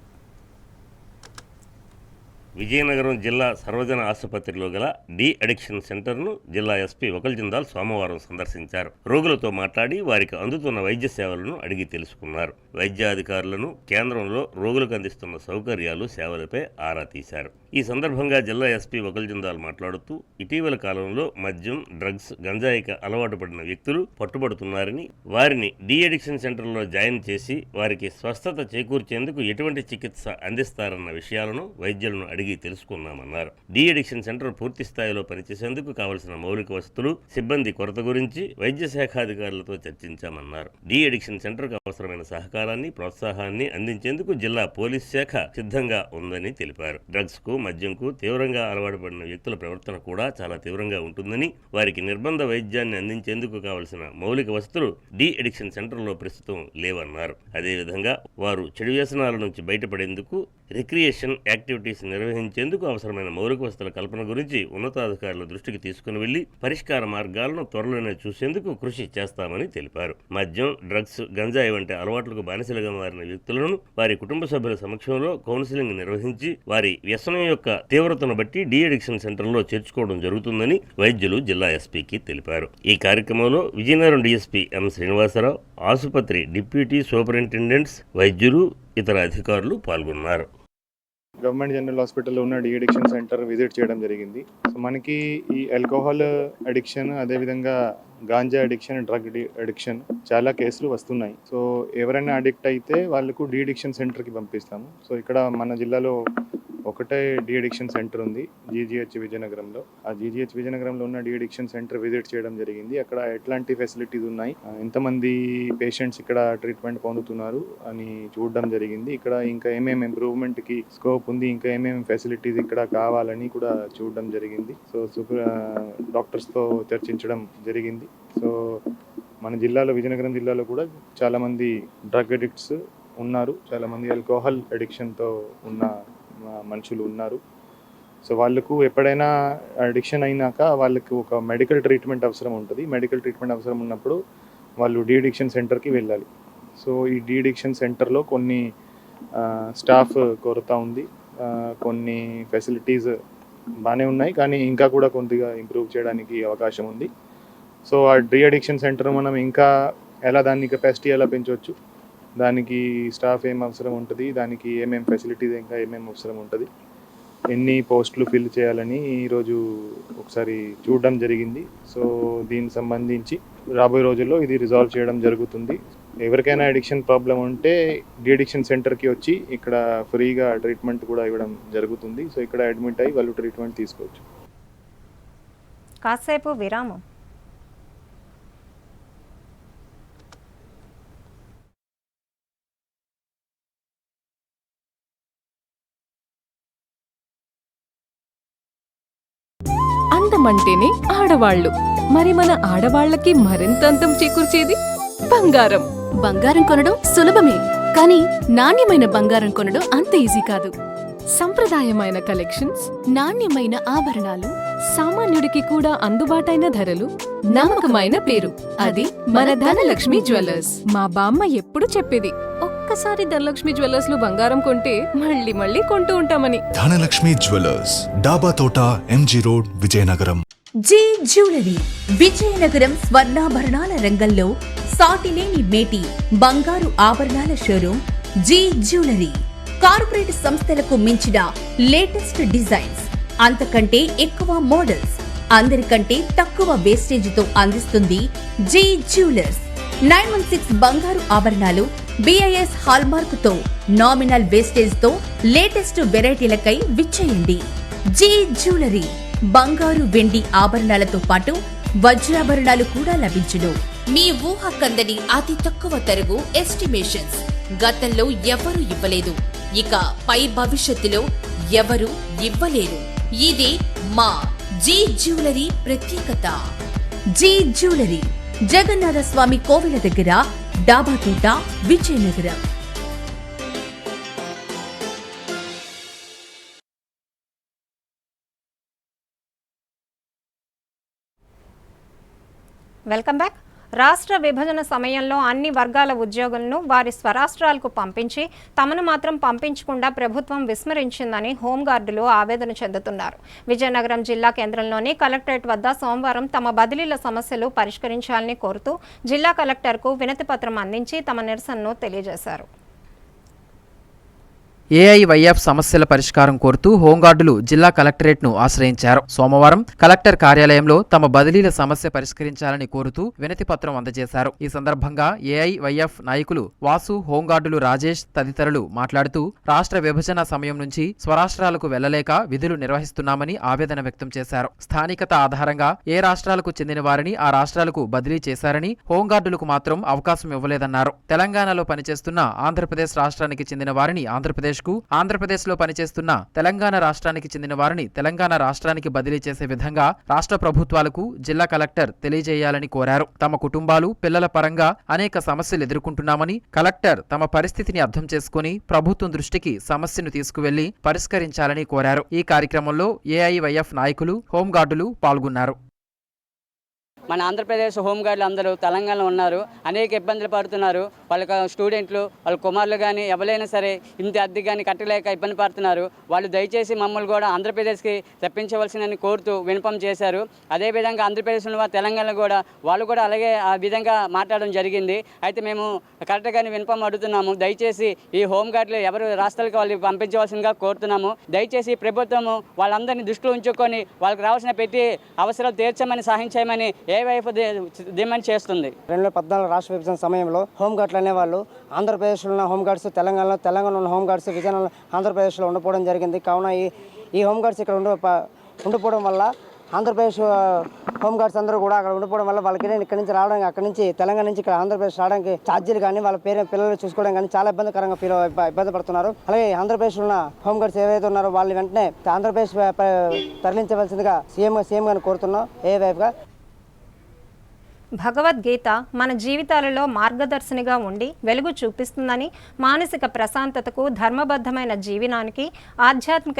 విజయనగరం జిల్లా సర్వజన ఆసుపత్రిలో గల డి అడిక్షన్ సెంటర్ను జిల్లా ఎస్పీ వకుల్ జిందాల్ సోమవారం సందర్శించారు. రోగులతో మాట్లాడి వారికి అందుతున్న వైద్య సేవలను అడిగి తెలుసుకున్నారు. వైద్యాధికారులను కేంద్రంలో రోగులకు అందిస్తున్న సౌకర్యాలు, సేవలపై ఆరా తీశారు. ఈ సందర్భంగా జిల్లా ఎస్పీ వకుల్ జిందాల్ మాట్లాడుతూ ఇటీవల కాలంలో మద్యం, డ్రగ్స్, గంజాయికి అలవాటు పడిన వ్యక్తులు పట్టుబడుతున్నారని, వారిని డి అడిక్షన్ సెంటర్లో జాయిన్ చేసి వారికి స్వస్థత చేకూర్చేందుకు ఎటువంటి చికిత్స అందిస్తారన్న విషయాలను వైద్యులను అడిగి తెలుసుకున్నామన్నారు. డి అడిక్షన్ సెంటర్ పూర్తి స్థాయిలో పనిచేసేందుకు కావలసిన మౌలిక వసతులు, సిబ్బంది కొరత గురించి వైద్య శాఖాధికారులతో చర్చించామన్నారు. డి అడిక్షన్ సెంటర్కు అవసరమైన సహకారాన్ని, ప్రోత్సాహాన్ని అందించేందుకు జిల్లా పోలీస్ శాఖ సిద్ధంగా ఉందని తెలిపారు. డ్రగ్స్ కు, మద్యంకు తీవ్రంగా అలవాటు పడిన వ్యక్తుల ప్రవర్తన కూడా చాలా తీవ్రంగా ఉంటుందని, వారికి నిర్బంధ వైద్యాన్ని అందించేందుకు కావలసిన మౌలిక వసతులు డి అడిక్షన్ సెంటర్లో ప్రస్తుతం లేవన్నారు. అదేవిధంగా వారు చెడు వ్యసనాల నుంచి బయటపడేందుకు రిక్రియేషన్ యాక్టివిటీస్ నిర్వహించేందుకు అవసరమైన మౌలిక వసతుల కల్పన గురించి ఉన్నతాధికారుల దృష్టికి తీసుకుని వెళ్లి పరిష్కార మార్గాలను త్వరలోనే చూసేందుకు కృషి చేస్తామని తెలిపారు. మద్యం, డ్రగ్స్, గంజాయి వంటి అలవాట్లకు బానిసలుగా మారిన వ్యక్తులను వారి కుటుంబ సభ్యుల సమక్షంలో కౌన్సిలింగ్ నిర్వహించి వారి వ్యసనం యొక్క తీవ్రతను బట్టి డి అడిక్షన్ సెంటర్లో చేర్చుకోవడం జరుగుతుందని వైద్యులు జిల్లా ఎస్పీకి తెలిపారు. ఈ కార్యక్రమంలో విజయనగరం డీఎస్పీ ఎం శ్రీనివాసరావు, ఆసుపత్రి డిప్యూటీ సూపరింటెండెంట్స్, వైద్యులు, ఇతర అధికారులు పాల్గొన్నారు. గవర్నమెంట్ జనరల్ హాస్పిటల్లో ఉన్న డీ అడిక్షన్ సెంటర్ విజిట్ చేయడం జరిగింది. సో మనకి ఈ ఆల్కహాల్ అడిక్షన్, అదేవిధంగా గాంజా అడిక్షన్, డ్రగ్ అడిక్షన్ చాలా కేసులు వస్తున్నాయి. సో ఎవరైనా అడిక్ట్ అయితే వాళ్ళకు డీ అడిక్షన్ సెంటర్కి పంపిస్తాము. సో ఇక్కడ మన జిల్లాలో ఒకటే డీ అడిక్షన్ సెంటర్ ఉంది, జీజీహెచ్ విజయనగరంలో. ఆ జీజీహెచ్ విజయనగరంలో ఉన్న డీ అడిక్షన్ సెంటర్ విజిట్ చేయడం జరిగింది. అక్కడ ఎట్లాంటి ఫెసిలిటీస్ ఉన్నాయి, ఎంతమంది పేషెంట్స్ ఇక్కడ ట్రీట్మెంట్ పొందుతున్నారు అని చూడడం జరిగింది. ఇక్కడ ఇంకా ఏమేమి ఇంప్రూవ్మెంట్కి స్కోప్ ఉంది, ఇంకా ఏమేమి ఫెసిలిటీస్ ఇక్కడ కావాలని కూడా చూడడం జరిగింది. సో డాక్టర్స్తో చర్చించడం జరిగింది. సో మన జిల్లాలో, విజయనగరం జిల్లాలో కూడా చాలామంది డ్రగ్ అడిక్ట్స్ ఉన్నారు, చాలామంది ఆల్కహాల్ అడిక్షన్తో ఉన్న మనుషులు ఉన్నారు. సో వాళ్ళకు ఎప్పుడైనా అడిక్షన్ అయినాక వాళ్ళకు ఒక మెడికల్ ట్రీట్మెంట్ అవసరం ఉంటుంది. మెడికల్ ట్రీట్మెంట్ అవసరం ఉన్నప్పుడు వాళ్ళు డీ అడిక్షన్ సెంటర్కి వెళ్ళాలి. సో ఈ డీ అడిక్షన్ సెంటర్లో కొన్ని స్టాఫ్ కొరత ఉంది, కొన్ని ఫెసిలిటీస్ బాగానే ఉన్నాయి, కానీ ఇంకా కూడా కొద్దిగా ఇంప్రూవ్ చేయడానికి అవకాశం ఉంది. సో ఆ డీ అడిక్షన్ సెంటర్ మనం ఇంకా దాన్ని కెపాసిటీ ఎలా పెంచవచ్చు, దానికి స్టాఫ్ ఏం అవసరం ఉంటుంది, దానికి ఏమేమి ఫెసిలిటీస్ ఇంకా ఏమేమి అవసరం ఉంటుంది, ఎన్ని పోస్టులు ఫిల్ చేయాలని ఈరోజు ఒకసారి చూడడం జరిగింది. సో దీనికి సంబంధించి రాబోయే రోజుల్లో ఇది రిజాల్వ్ చేయడం జరుగుతుంది. ఎవరికైనా అడిక్షన్ ప్రాబ్లం ఉంటే డీ అడిక్షన్ సెంటర్కి వచ్చి ఇక్కడ ఫ్రీగా ట్రీట్మెంట్ కూడా ఇవ్వడం జరుగుతుంది. సో ఇక్కడ అడ్మిట్ అయ్యి వాళ్ళు ట్రీట్మెంట్ తీసుకోవచ్చు. కాసేపు విరామం. అందమంటేనే ఆడవాళ్ళు, మరి మన ఆడవాళ్ళకి మరింత అందం చేకూర్చేది బంగారం. బంగారం కొనడం సులభమే, కానీ నాణ్యమైన బంగారం కొనడం అంత ఈజీ కాదు. సంప్రదాయమైన కలెక్షన్స్, నాణ్యమైన ఆభరణాలు, సామాన్యుడికి కూడా అందుబాటైన ధరలు, నమ్మకమైన పేరు, అది మన ధనలక్ష్మి జ్యువెలర్స్. మా బామ్మ ఎప్పుడు చెప్పేది, ఒక్కసారి ధనలక్ష్మి జ్యువెలర్స్ లో బంగారం కొంటే మళ్ళీ మళ్ళీ కొంటూ ఉంటామని. Dhanalakshmi jewellers, Daba Thota, MG road, Vizianagaram. G jewellery Vizianagaram స్వర్ణాభరణాల రంగంలో సాటిలేని మేటి బంగారు ఆభరణాల షోరూమ్ జీ జ్యువెలరీ. కార్పొరేట్ సంస్థలకు మించిన లేటెస్ట్ డిజైన్స్, అంతకంటే ఎక్కువ మోడల్స్, అందరికంటే తక్కువ వేస్టేజీతో అందిస్తుంది జీ జ్యువెలర్స్. 916 బంగారు ఆభరణాలు BIS హాల్మార్క్ తో నామినల్ వేస్టేజ్ తో లేటెస్ట్ వెరైటీలకై విచ్చేయండి. జీ జ్యువెలరీ బంగారు, వెండి ఆభరణాలతో పాటు వజ్రాభరణాలు కూడా లభించును. మీ ఊహ కందని అతి తక్కువ తరుగు ఎస్టిమేషన్స్ గతంలో ఎవరు ఇవ్వలేదు, ఇక పై భవిష్యత్తులో ఎవరు ఇవ్వలేరు. ఇదే మా జీ జ్యువెలరీ ప్రత్యేకత. జీ జ్యువెలరీ, జగన్నాథ స్వామి కోవిల దగ్గర, డాబా తోట, విజయనగరం. Welcome back. రాష్ట్ర విభజన సమయంలో అన్ని వర్గాల ఉద్యోగులను వారి స్వరాష్ట్రాలకు పంపించి తమను మాత్రం పంపించకుండా ప్రభుత్వం విస్మరించిందని హోంగార్డులు ఆవేదన చెందుతున్నారు. విజయనగరం జిల్లా కేంద్రంలోని కలెక్టరేట్ వద్ద సోమవారం తమ బదిలీల సమస్యలు పరిష్కరించాలని కోరుతూ జిల్లా కలెక్టర్కు వినతిపత్రం అందించి తమ నిరసనను తెలియజేశారు. ఏఐవైఎఫ్ సమస్యల పరిష్కారం కోరుతూ హోంగార్డులు జిల్లా కలెక్టరేట్ను ఆశ్రయించారు. సోమవారం కలెక్టర్ కార్యాలయంలో తమ బదిలీల సమస్య పరిష్కరించాలని కోరుతూ వినతి పత్రం అందజేశారు. ఈ సందర్భంగా ఏఐవైఎఫ్ నాయకులు వాసు, హోంగార్డులు రాజేష్ తదితరులు మాట్లాడుతూ రాష్ట్ర విభజన సమయం నుంచి స్వరాష్ట్రాలకు వెళ్లలేక విధులు నిర్వహిస్తున్నామని ఆవేదన వ్యక్తం చేశారు. స్థానికత ఆధారంగా ఏ రాష్ట్రాలకు చెందిన వారిని ఆ రాష్ట్రాలకు బదిలీ చేశారని, హోంగార్డులకు మాత్రం అవకాశం ఇవ్వలేదన్నారు. తెలంగాణలో పనిచేస్తున్న ఆంధ్రప్రదేశ్ రాష్ట్రానికి చెందిన వారిని ఆంధ్రప్రదేశ్లో పనిచేస్తున్న తెలంగాణ రాష్ట్రానికి చెందిన వారిని తెలంగాణ రాష్ట్రానికి బదిలీ చేసే విధంగా రాష్ట్ర ప్రభుత్వాలకు జిల్లా కలెక్టర్ తెలియజేయాలని కోరారు. తమ కుటుంబాలు, పిల్లల పరంగా అనేక సమస్యలు ఎదుర్కొంటున్నామని, కలెక్టర్ తమ పరిస్థితిని అర్థం చేసుకుని ప్రభుత్వం దృష్టికి సమస్యను తీసుకువెళ్లి పరిష్కరించాలని కోరారు. ఈ కార్యక్రమంలో ఏఐవైఎఫ్ నాయకులు, హోంగార్డులు పాల్గొన్నారు. మన ఆంధ్రప్రదేశ్ హోంగార్డులు అందరూ తెలంగాణలో ఉన్నారు, అనేక ఇబ్బందులు పడుతున్నారు. వాళ్ళ స్టూడెంట్లు, వాళ్ళ కుమారులు కానీ ఎవరైనా సరే ఇంత అద్దె కానీ కట్టలేక ఇబ్బంది పడుతున్నారు. వాళ్ళు దయచేసి మమ్మల్ని కూడా ఆంధ్రప్రదేశ్కి రప్పించవలసిందని కోరుతూ విన్నపం చేశారు. అదేవిధంగా ఆంధ్రప్రదేశ్లో తెలంగాణలో కూడా వాళ్ళు కూడా అలాగే ఆ విధంగా మాట్లాడడం జరిగింది. అయితే మేము కరెక్ట్గానే విన్నపం అడుగుతున్నాము. దయచేసి ఈ హోంగార్డులు ఎవరు రాష్ట్రాలకు వాళ్ళు పంపించవలసిందిగా కోరుతున్నాము. దయచేసి ప్రభుత్వము వాళ్ళందరినీ దృష్టిలో ఉంచుకొని వాళ్ళకి రావాల్సిన పెట్టి అవసరాలు తీర్చమని సహాయం చేయమని ఏవైపు డిమాండ్ చేస్తుంది. 2014 రాష్ట్ర విభజన సమయంలో హోంగార్డులు అనేవాళ్ళు ఆంధ్రప్రదేశ్లో ఉన్న హోంగార్డ్స్ తెలంగాణలో ఉన్న హోంగార్డ్స్ విజయనగరం ఆంధ్రప్రదేశ్లో ఉండిపోవడం జరిగింది. కావున ఈ హోంగార్డ్స్ ఇక్కడ ఉండిపోవడం వల్ల ఆంధ్రప్రదేశ్ హోంగార్డ్స్ అందరూ కూడా అక్కడ ఉండిపోవడం వల్ల వాళ్ళకి ఇక్కడి నుంచి రావడానికి, అక్కడి నుంచి తెలంగాణ నుంచి ఇక్కడ ఆంధ్రప్రదేశ్ రావడానికి ఛార్జీలు కానీ వాళ్ళ పిల్లలు చూసుకోవడం కానీ చాలా ఇబ్బందికరంగా ఇబ్బంది పడుతున్నారు. అలాగే ఆంధ్రప్రదేశ్లో ఉన్న హోంగార్డ్స్ ఏవైతే ఉన్నారో వాళ్ళు వెంటనే ఆంధ్రప్రదేశ్ తరలించవలసిందిగా సీఎం గారిని కోరుతున్నాం. ఏవైపుగా భగవద్గీత మన జీవితాలలో మార్గదర్శినిగా ఉండి వెలుగు చూపిస్తుందని, మానసిక ప్రశాంతతకు, ధర్మబద్ధమైన జీవనానికి, ఆధ్యాత్మిక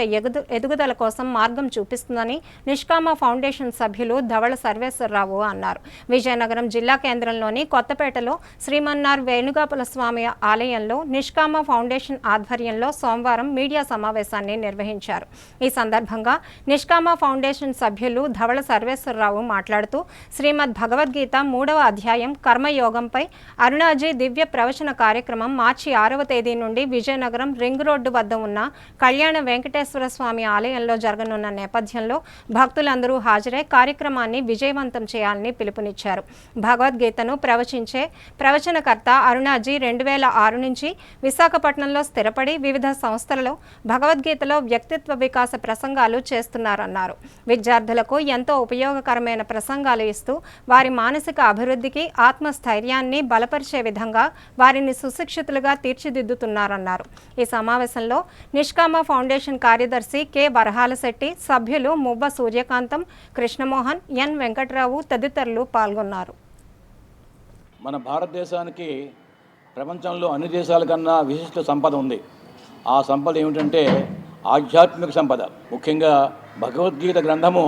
ఎదుగుదల కోసం మార్గం చూపిస్తుందని నిష్కామ ఫౌండేషన్ సభ్యులు ధవళ సర్వేశ్వరరావు అన్నారు. విజయనగరం జిల్లా కేంద్రంలోని కొత్తపేటలో శ్రీమన్నార్ వేణుగోపాల స్వామి ఆలయంలో నిష్కామ ఫౌండేషన్ ఆధ్వర్యంలో సోమవారం మీడియా సమావేశాన్ని నిర్వహించారు. ఈ సందర్భంగా నిష్కామ ఫౌండేషన్ సభ్యులు ధవళ సర్వేశ్వరరావు మాట్లాడుతూ శ్రీమద్ భగవద్గీత 3వ అధ్యాయం కర్మయోగంపై అరుణాజీ దివ్య ప్రవచన కార్యక్రమం మార్చి 6వ తేదీ నుండి విజయనగరం రింగ్ రోడ్డు వద్ద ఉన్న కళ్యాణ వెంకటేశ్వర స్వామి ఆలయంలో జరగనున్న నేపథ్యంలో భక్తులందరూ హాజరై కార్యక్రమాన్ని విజయవంతం చేయాలని పిలుపునిచ్చారు. భగవద్గీతను ప్రవచించే ప్రవచనకర్త అరుణాజీ 2006 నుంచి విశాఖపట్నంలో స్థిరపడి వివిధ సంస్థలలో భగవద్గీతలో వ్యక్తిత్వ వికాస ప్రసంగాలు చేస్తున్నారన్నారు. విద్యార్థులకు ఎంతో ఉపయోగకరమైన ప్రసంగాలు ఇస్తూ వారి మానసిక అభివృద్ధికి, ఆత్మస్థైర్యాన్ని బలపరిచే విధంగా వారిని సుశిక్షితులుగా తీర్చిదిద్దుతున్నారన్నారు. ఈ సమావేశంలో నిష్కామ ఫౌండేషన్ కార్యదర్శి కె వరహాలశెట్టి, సభ్యులు మువ్వ సూర్యకాంతం, కృష్ణమోహన్, ఎన్ వెంకట్రావు తదితరులు పాల్గొన్నారు. మన భారతదేశానికి ప్రపంచంలో అన్ని దేశాల కన్నా విశిష్ట సంపద ఉంది. ఆ సంపద ఏమిటంటే ఆధ్యాత్మిక సంపద. ముఖ్యంగా భగవద్గీత గ్రంథము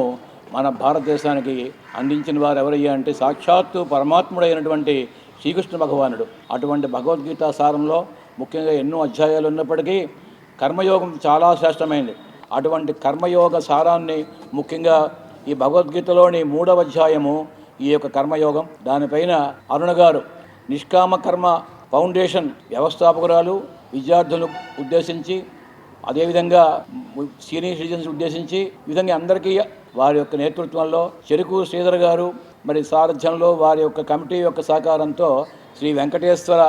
మన భారతదేశానికి అందించిన వారు ఎవరయ్యా అంటే సాక్షాత్తు పరమాత్ముడైనటువంటి శ్రీకృష్ణ భగవానుడు. అటువంటి భగవద్గీత సారంలో ముఖ్యంగా ఎన్నో అధ్యాయాలు ఉన్నప్పటికీ కర్మయోగం చాలా శ్రేష్టమైనది. అటువంటి కర్మయోగ సారాన్ని ముఖ్యంగా ఈ భగవద్గీతలోని 3వ అధ్యాయము ఈ యొక్క కర్మయోగం. దానిపైన అరుణ గారు నిష్కామ కర్మ ఫౌండేషన్ వ్యవస్థాపకురాలు విద్యార్థులను ఉద్దేశించి, అదేవిధంగా సీనియర్ సిటిజన్స్ ఉద్దేశించి ఈ విధంగా అందరికీ వారి యొక్క నేతృత్వంలో చెరుకు శ్రీధర్ గారు మరి సారథ్యంలో వారి యొక్క కమిటీ యొక్క సహకారంతో శ్రీ వెంకటేశ్వర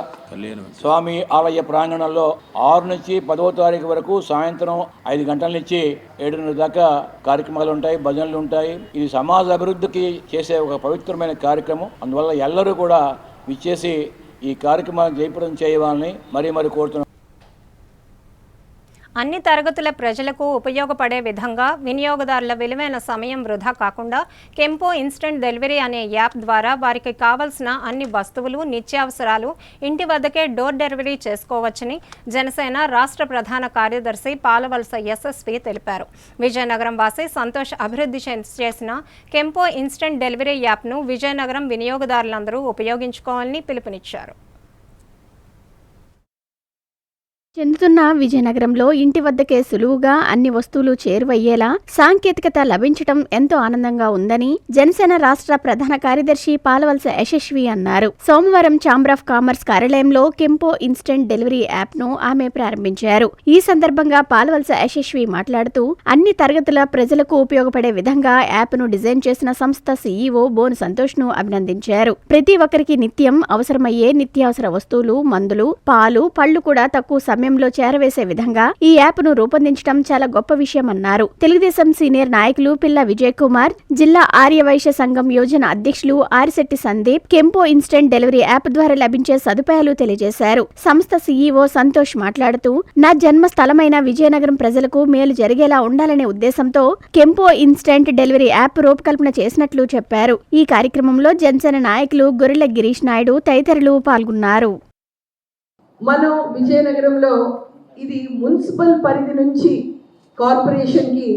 స్వామి ఆలయ ప్రాంగణంలో 6 నుంచి 10వ తారీఖు వరకు సాయంత్రం 5 గంటల నుంచి 7:30 దాకా కార్యక్రమాలు ఉంటాయి, భజనలు ఉంటాయి. ఇది సమాజ అభివృద్ధికి చేసే ఒక పవిత్రమైన కార్యక్రమం. అందువల్ల ఎల్లరూ కూడా విచ్చేసి ఈ కార్యక్రమాన్ని జయప్రదం చేయాలని మరీ కోరుతున్నాం. అన్ని తరగతుల ప్రజలకు ఉపయోగపడే విధంగా వినియోగదారుల విలువైన సమయం వృధా కాకుండా కెంపో ఇన్స్టెంట్ డెలివరీ అనే యాప్ ద్వారా వారికి కావాల్సిన అన్ని వస్తువులు, నిత్యావసరాలు ఇంటి వద్దకే డోర్ డెలివరీ చేసుకోవచ్చని జనసేన రాష్ట్ర ప్రధాన కార్యదర్శి పాలవలస యశస్వి తెలిపారు. విజయనగరం వాసి సంతోష్ అభివృద్ధి చేసిన కెంపో ఇన్స్టెంట్ డెలివరీ యాప్ను విజయనగరం వినియోగదారులందరూ ఉపయోగించుకోవాలని పిలుపునిచ్చారు. చెందుతున్న విజయనగరంలో ఇంటి వద్దకే సులువుగా అన్ని వస్తువులు చేరువయ్యేలా సాంకేతికత లభించడం ఎంతో ఆనందంగా ఉందని జనసేన రాష్ట్ర ప్రధాన కార్యదర్శి పాలవలస యశస్వి అన్నారు. సోమవారం ఛాంబర్ ఆఫ్ కామర్స్ కార్యాలయంలో కెంపో ఇన్స్టెంట్ డెలివరీ యాప్ ను ఆమె ప్రారంభించారు. ఈ సందర్భంగా పాలవలస యశస్వి మాట్లాడుతూ అన్ని తరగతుల ప్రజలకు ఉపయోగపడే విధంగా యాప్ ను డిజైన్ చేసిన సంస్థ సీఈఓ బోను సంతోష్ ను అభినందించారు. ప్రతి ఒక్కరికి నిత్యం అవసరమయ్యే నిత్యావసర వస్తువులు, మందులు, పాలు, పళ్లు కూడా తక్కువ సమయంలో చేరవేసే విధంగా ఈ యాప్ ను రూపొందించడం చాలా గొప్ప విషయమన్నారు. తెలుగుదేశం సీనియర్ నాయకులు పిల్ల విజయ్ కుమార్, జిల్లా ఆర్యవైశ్య సంఘం యోజన అధ్యక్షులు Arisetti Sandeep Kempo instant delivery app ద్వారా లభించే సదుపాయాలు తెలియజేశారు. సంస్థ సీఈఓ సంతోష్ మాట్లాడుతూ నా జన్మ స్థలమైన విజయనగరం ప్రజలకు మేలు జరిగేలా ఉండాలనే ఉద్దేశంతో కెంపో ఇన్స్టెంట్ డెలివరీ యాప్ రూపకల్పన చేసినట్లు చెప్పారు. ఈ కార్యక్రమంలో జనసేన నాయకులు గొర్రెల గిరీష్ నాయుడు తదితరులు పాల్గొన్నారు. మనం విజయనగరంలో ఇది మున్సిపల్ పరిధి నుంచి కార్పొరేషన్కి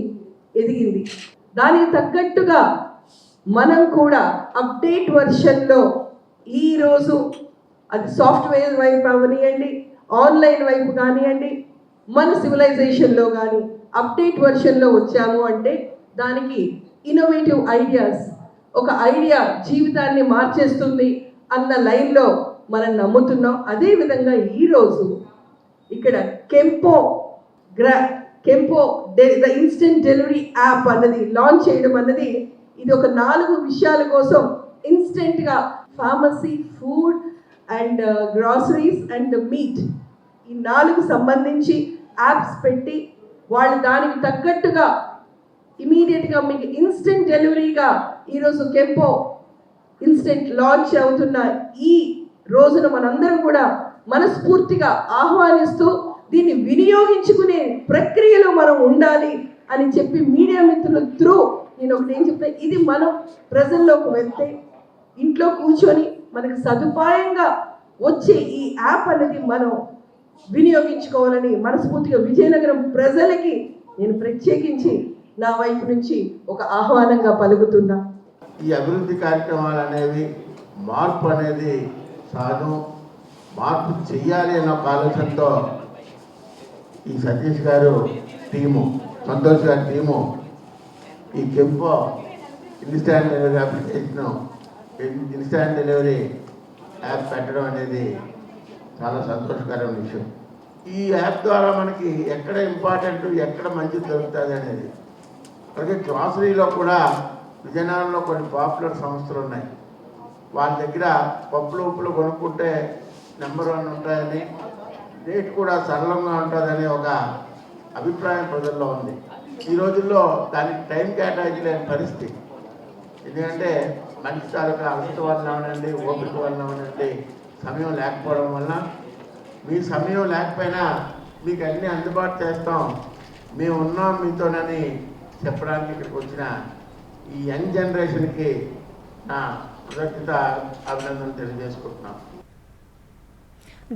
ఎదిగింది. దానికి తగ్గట్టుగా మనం కూడా అప్డేట్ వర్షన్లో ఈరోజు అది సాఫ్ట్వేర్ వైపు అవనియండి, ఆన్లైన్ వైపు కానివ్వండి, మన సివిలైజేషన్లో కానీ అప్డేట్ వర్షన్లో వచ్చాము అంటే దానికి ఇన్నోవేటివ్ ఐడియాస్, ఒక ఐడియా జీవితాన్ని మార్చేస్తుంది అన్న లైన్లో మనం నమ్ముతున్నాం. అదేవిధంగా ఈరోజు ఇక్కడ కెంపో ద ఇన్స్టెంట్ డెలివరీ యాప్ అన్నది లాంచ్ చేయడం అన్నది ఇది ఒక 4 విషయాల కోసం ఇన్స్టెంట్గా pharmacy, food and groceries and meet ఈ 4 సంబంధించి యాప్స్ పెట్టి వాళ్ళు దానికి తగ్గట్టుగా ఇమీడియట్గా మీకు ఇన్స్టెంట్ డెలివరీగా ఈరోజు కెంపో ఇన్స్టెంట్ లాంచ్ అవుతున్న ఈ రోజున మనందరం కూడా మనస్ఫూర్తిగా ఆహ్వానిస్తూ దీన్ని వినియోగించుకునే ప్రక్రియలో మనం ఉండాలి అని చెప్పి మీడియా మిత్రుల త్రూ నేను ఒకటి ఏం చెప్తే, ఇది మనం ప్రజల్లోకి వెళ్తే ఇంట్లో కూర్చొని మనకు సదుపాయంగా వచ్చే ఈ యాప్ అనేది మనం వినియోగించుకోవాలని మనస్ఫూర్తిగా విజయనగరం ప్రజలకి నేను ప్రత్యేకించి నా వైపు నుంచి ఒక ఆహ్వానంగా పలుకుతున్నా. ఈ అభివృద్ధి కార్యక్రమాలు అనేవి మార్పు అనేది సహజం, మార్పు చెయ్యాలి అన్న ఒక ఆలోచనతో ఈ సతీష్ గారు టీము, సంతోష్ గారి టీము ఈ Kempo instant delivery application, instant delivery app పెట్టడం అనేది చాలా సంతోషకరమైన విషయం. ఈ యాప్ ద్వారా మనకి ఎక్కడ ఇంపార్టెంట్, ఎక్కడ మంచి దొరుకుతుంది అనేది. అలాగే గ్రాసరీలో కూడా విజయనగరంలో కొన్ని పాపులర్ సంస్థలు ఉన్నాయి. వాళ్ళ దగ్గర పప్పులు ఉప్పులు కొనుక్కుంటే నెంబర్ 1 ఉంటాయని, రేట్ కూడా సరళంగా ఉంటుందని ఒక అభిప్రాయం ప్రజల్లో ఉంది. ఈ రోజుల్లో దానికి టైం కేటాయించలేని పరిస్థితి. ఎందుకంటే మనిషి తాలూకా అలసట వల్ల అవనండి, ఓపిక వల్ల అవనండి, సమయం లేకపోవడం వల్ల. మీ సమయం లేకపోయినా మీకు అన్నీ అందుబాటు చేస్తాం, మేము ఉన్నాం మీతోనని చెప్పడానికి ఇక్కడికి వచ్చిన ఈ యంగ్ జనరేషన్కి నా కృతజ్ఞత అభినందనలు తెలియజేసుకుంటున్నాం.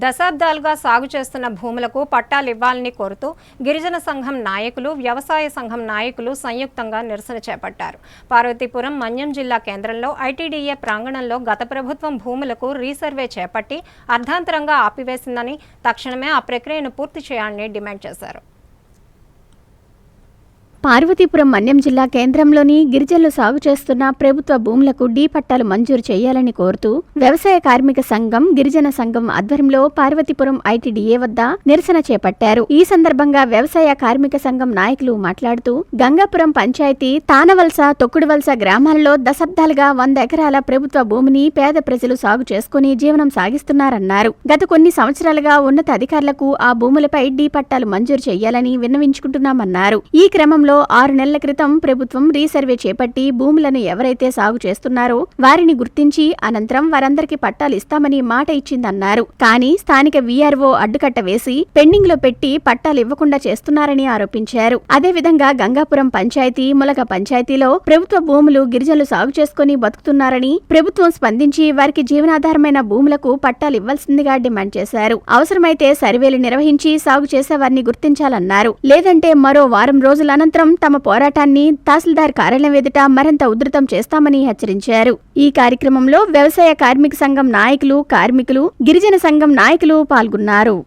దశాబ్దాలుగా సాగు చేస్తున్న భూములకు పట్టాలు ఇవ్వాలని కోరుతూ గిరిజన సంఘం నాయకులు, వ్యవసాయ సంఘం నాయకులు సంయుక్తంగా నిరసన చేపట్టారు. పార్వతీపురం మన్యం జిల్లా కేంద్రంలో ఐటీడీఏ ప్రాంగణంలో గత ప్రభుత్వం భూములకు రీసర్వే చేపట్టి అర్ధాంతరంగా ఆపివేసిందని, తక్షణమే ఆ ప్రక్రియను పూర్తి చేయాలని డిమాండ్ చేశారు. పార్వతీపురం మన్యం జిల్లా కేంద్రంలోని గిరిజనులు సాగు చేస్తున్న ప్రభుత్వ భూములకు డీ పట్టాలు మంజూరు చేయాలని కోరుతూ వ్యవసాయ కార్మిక సంఘం, గిరిజన సంఘం ఆధ్వర్యంలో పార్వతీపురం ఐటీడీఏ వద్ద నిరసన చేపట్టారు. ఈ సందర్భంగా వ్యవసాయ కార్మిక సంఘం నాయకులు మాట్లాడుతూ గంగాపురం పంచాయతీ తానవలస, తొక్కుడువలస గ్రామాలలో దశాబ్దాలుగా 100 ఎకరాల ప్రభుత్వ భూమిని పేద ప్రజలు సాగు చేసుకుని జీవనం సాగిస్తున్నారన్నారు. గత కొన్ని సంవత్సరాలుగా ఉన్నత అధికారులకు ఆ భూములపై డీ పట్టాలు మంజూరు చేయాలని విన్నవించుకుంటున్నామన్నారు. ఈ క్రమంలో 6 నెలల క్రితం ప్రభుత్వం రీసర్వే చేపట్టి భూములను ఎవరైతే సాగు చేస్తున్నారో వారిని గుర్తించి అనంతరం వారందరికీ పట్టాలు ఇస్తామని మాట ఇచ్చిందన్నారు. కానీ స్థానిక వీఆర్ఓ అడ్డుకట్ట వేసి పెండింగ్ లో పెట్టి పట్టాలు ఇవ్వకుండా చేస్తున్నారని ఆరోపించారు. అదేవిధంగా గంగాపురం పంచాయతీ, ములక పంచాయతీలో ప్రభుత్వ భూములు గిరిజనులు సాగు చేసుకుని బతుకుతున్నారని ప్రభుత్వం స్పందించి వారికి జీవనాధారమైన భూములకు పట్టాలు ఇవ్వాల్సిందిగా డిమాండ్ చేశారు. అవసరమైతే సర్వేలు నిర్వహించి సాగు చేసేవారిని గుర్తించాలన్నారు. లేదంటే మరో వారం రోజుల అనంతరం తమ పోరాటాన్ని తహసీల్దార్ కార్యాలయం ఎదుట మరింత ఉధృతం చేస్తామని హెచ్చరించారు. ఈ కార్యక్రమంలో వ్యవసాయ కార్మిక సంఘం నాయకులు, కార్మికులు, గిరిజన సంఘం నాయకులు పాల్గొన్నారు.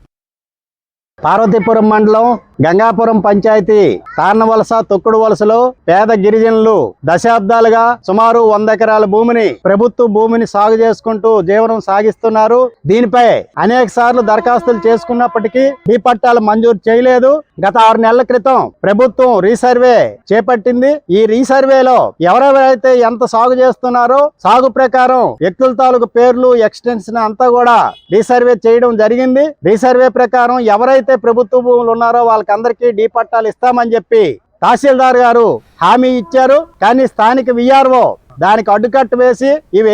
పార్వతీపురం మండలం గంగాపురం పంచాయతీ తార్నవలస, తొక్కుడు వలసలో పేద గిరిజనులు దశాబ్దాలుగా సుమారు 100 ఎకరాల భూమిని, ప్రభుత్వ భూమిని సాగు చేసుకుంటూ జీవనం సాగిస్తున్నారు. దీనిపై అనేక సార్లు దరఖాస్తులు చేసుకున్నప్పటికీ ఈ పట్టాలు మంజూరు చేయలేదు. గత 6 నెలల క్రితం ప్రభుత్వం రీసర్వే చేపట్టింది. ఈ రీసర్వేలో ఎవరెవరైతే ఎంత సాగు చేస్తున్నారో సాగు ప్రకారం వ్యక్తుల తాలూకు పేర్లు, ఎక్స్టెన్షన్ అంతా కూడా రీసర్వే చేయడం జరిగింది. రీసర్వే ప్రకారం ఎవరైతే ప్రభుత్వ భూములు ఉన్నారో వాళ్ళకందరికీ డీ పట్టాలు ఇస్తామని చెప్పి తహసీల్దార్ గారు హామీ ఇచ్చారు. కానీ స్థానిక విఆర్ఓ దానికి అడ్డుకట్ట వేసి ఇవి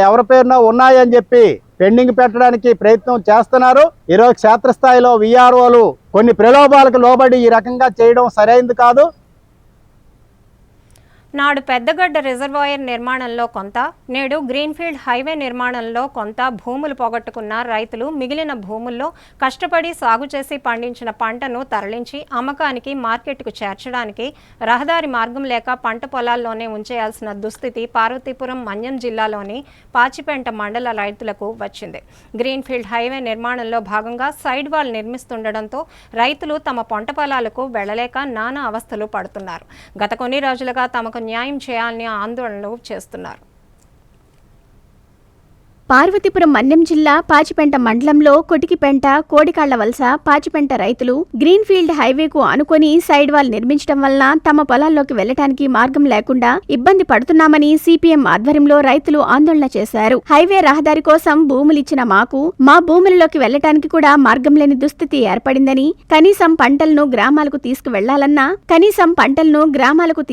ఎవరి పేరున ఉన్నాయని చెప్పి పెండింగ్ పెట్టడానికి ప్రయత్నం చేస్తున్నారు. ఈరోజు క్షేత్రస్థాయిలో విఆర్ఓలు కొన్ని ప్రలోభాలకు లోబడి ఈ రకంగా చేయడం సరైంది కాదు. నాడు పెద్దగడ్డ రిజర్వాయర్ నిర్మాణంలో కొంత, నేడు గ్రీన్ఫీల్డ్ హైవే నిర్మాణంలో కొంత భూములు పోగొట్టుకున్న రైతులు మిగిలిన భూముల్లో కష్టపడి సాగు చేసి పండించిన పంటను తరలించి అమ్మకానికి మార్కెట్కు చేర్చడానికి రహదారి మార్గం లేక పంట పొలాల్లోనే ఉంచేయాల్సిన దుస్థితి పార్వతీపురం మన్యం జిల్లాలోని పాచిపెంట మండల రైతులకు వచ్చింది. గ్రీన్ఫీల్డ్ హైవే నిర్మాణంలో భాగంగా సైడ్ వాల్ నిర్మిస్తుండటంతో రైతులు తమ పంట పొలాలకు వెళ్లలేక నానా అవస్థలు పడుతున్నారు. గత కొన్ని రోజులుగా తమకు న్యాయం చేయాలని ఆందోళనలు చేస్తున్నారు. పార్వతీపురం మన్యం జిల్లా పాచిపెంట మండలంలో కొటికిపెంట, కోడికాళ్ల వలస, పాచిపెంట రైతులు గ్రీన్ఫీల్డ్ హైవేకు ఆనుకొని సైడ్ వాల్ నిర్మించడం వలన తమ పొలాల్లోకి వెళ్లడానికి మార్గం లేకుండా ఇబ్బంది పడుతున్నామని సిపిఎం ఆధ్వర్యంలో రైతులు ఆందోళన చేశారు. హైవే రహదారి కోసం భూములిచ్చిన మాకు మా భూములలోకి వెళ్లడానికి కూడా మార్గం లేని దుస్థితి ఏర్పడిందని, కనీసం పంటలను గ్రామాలకు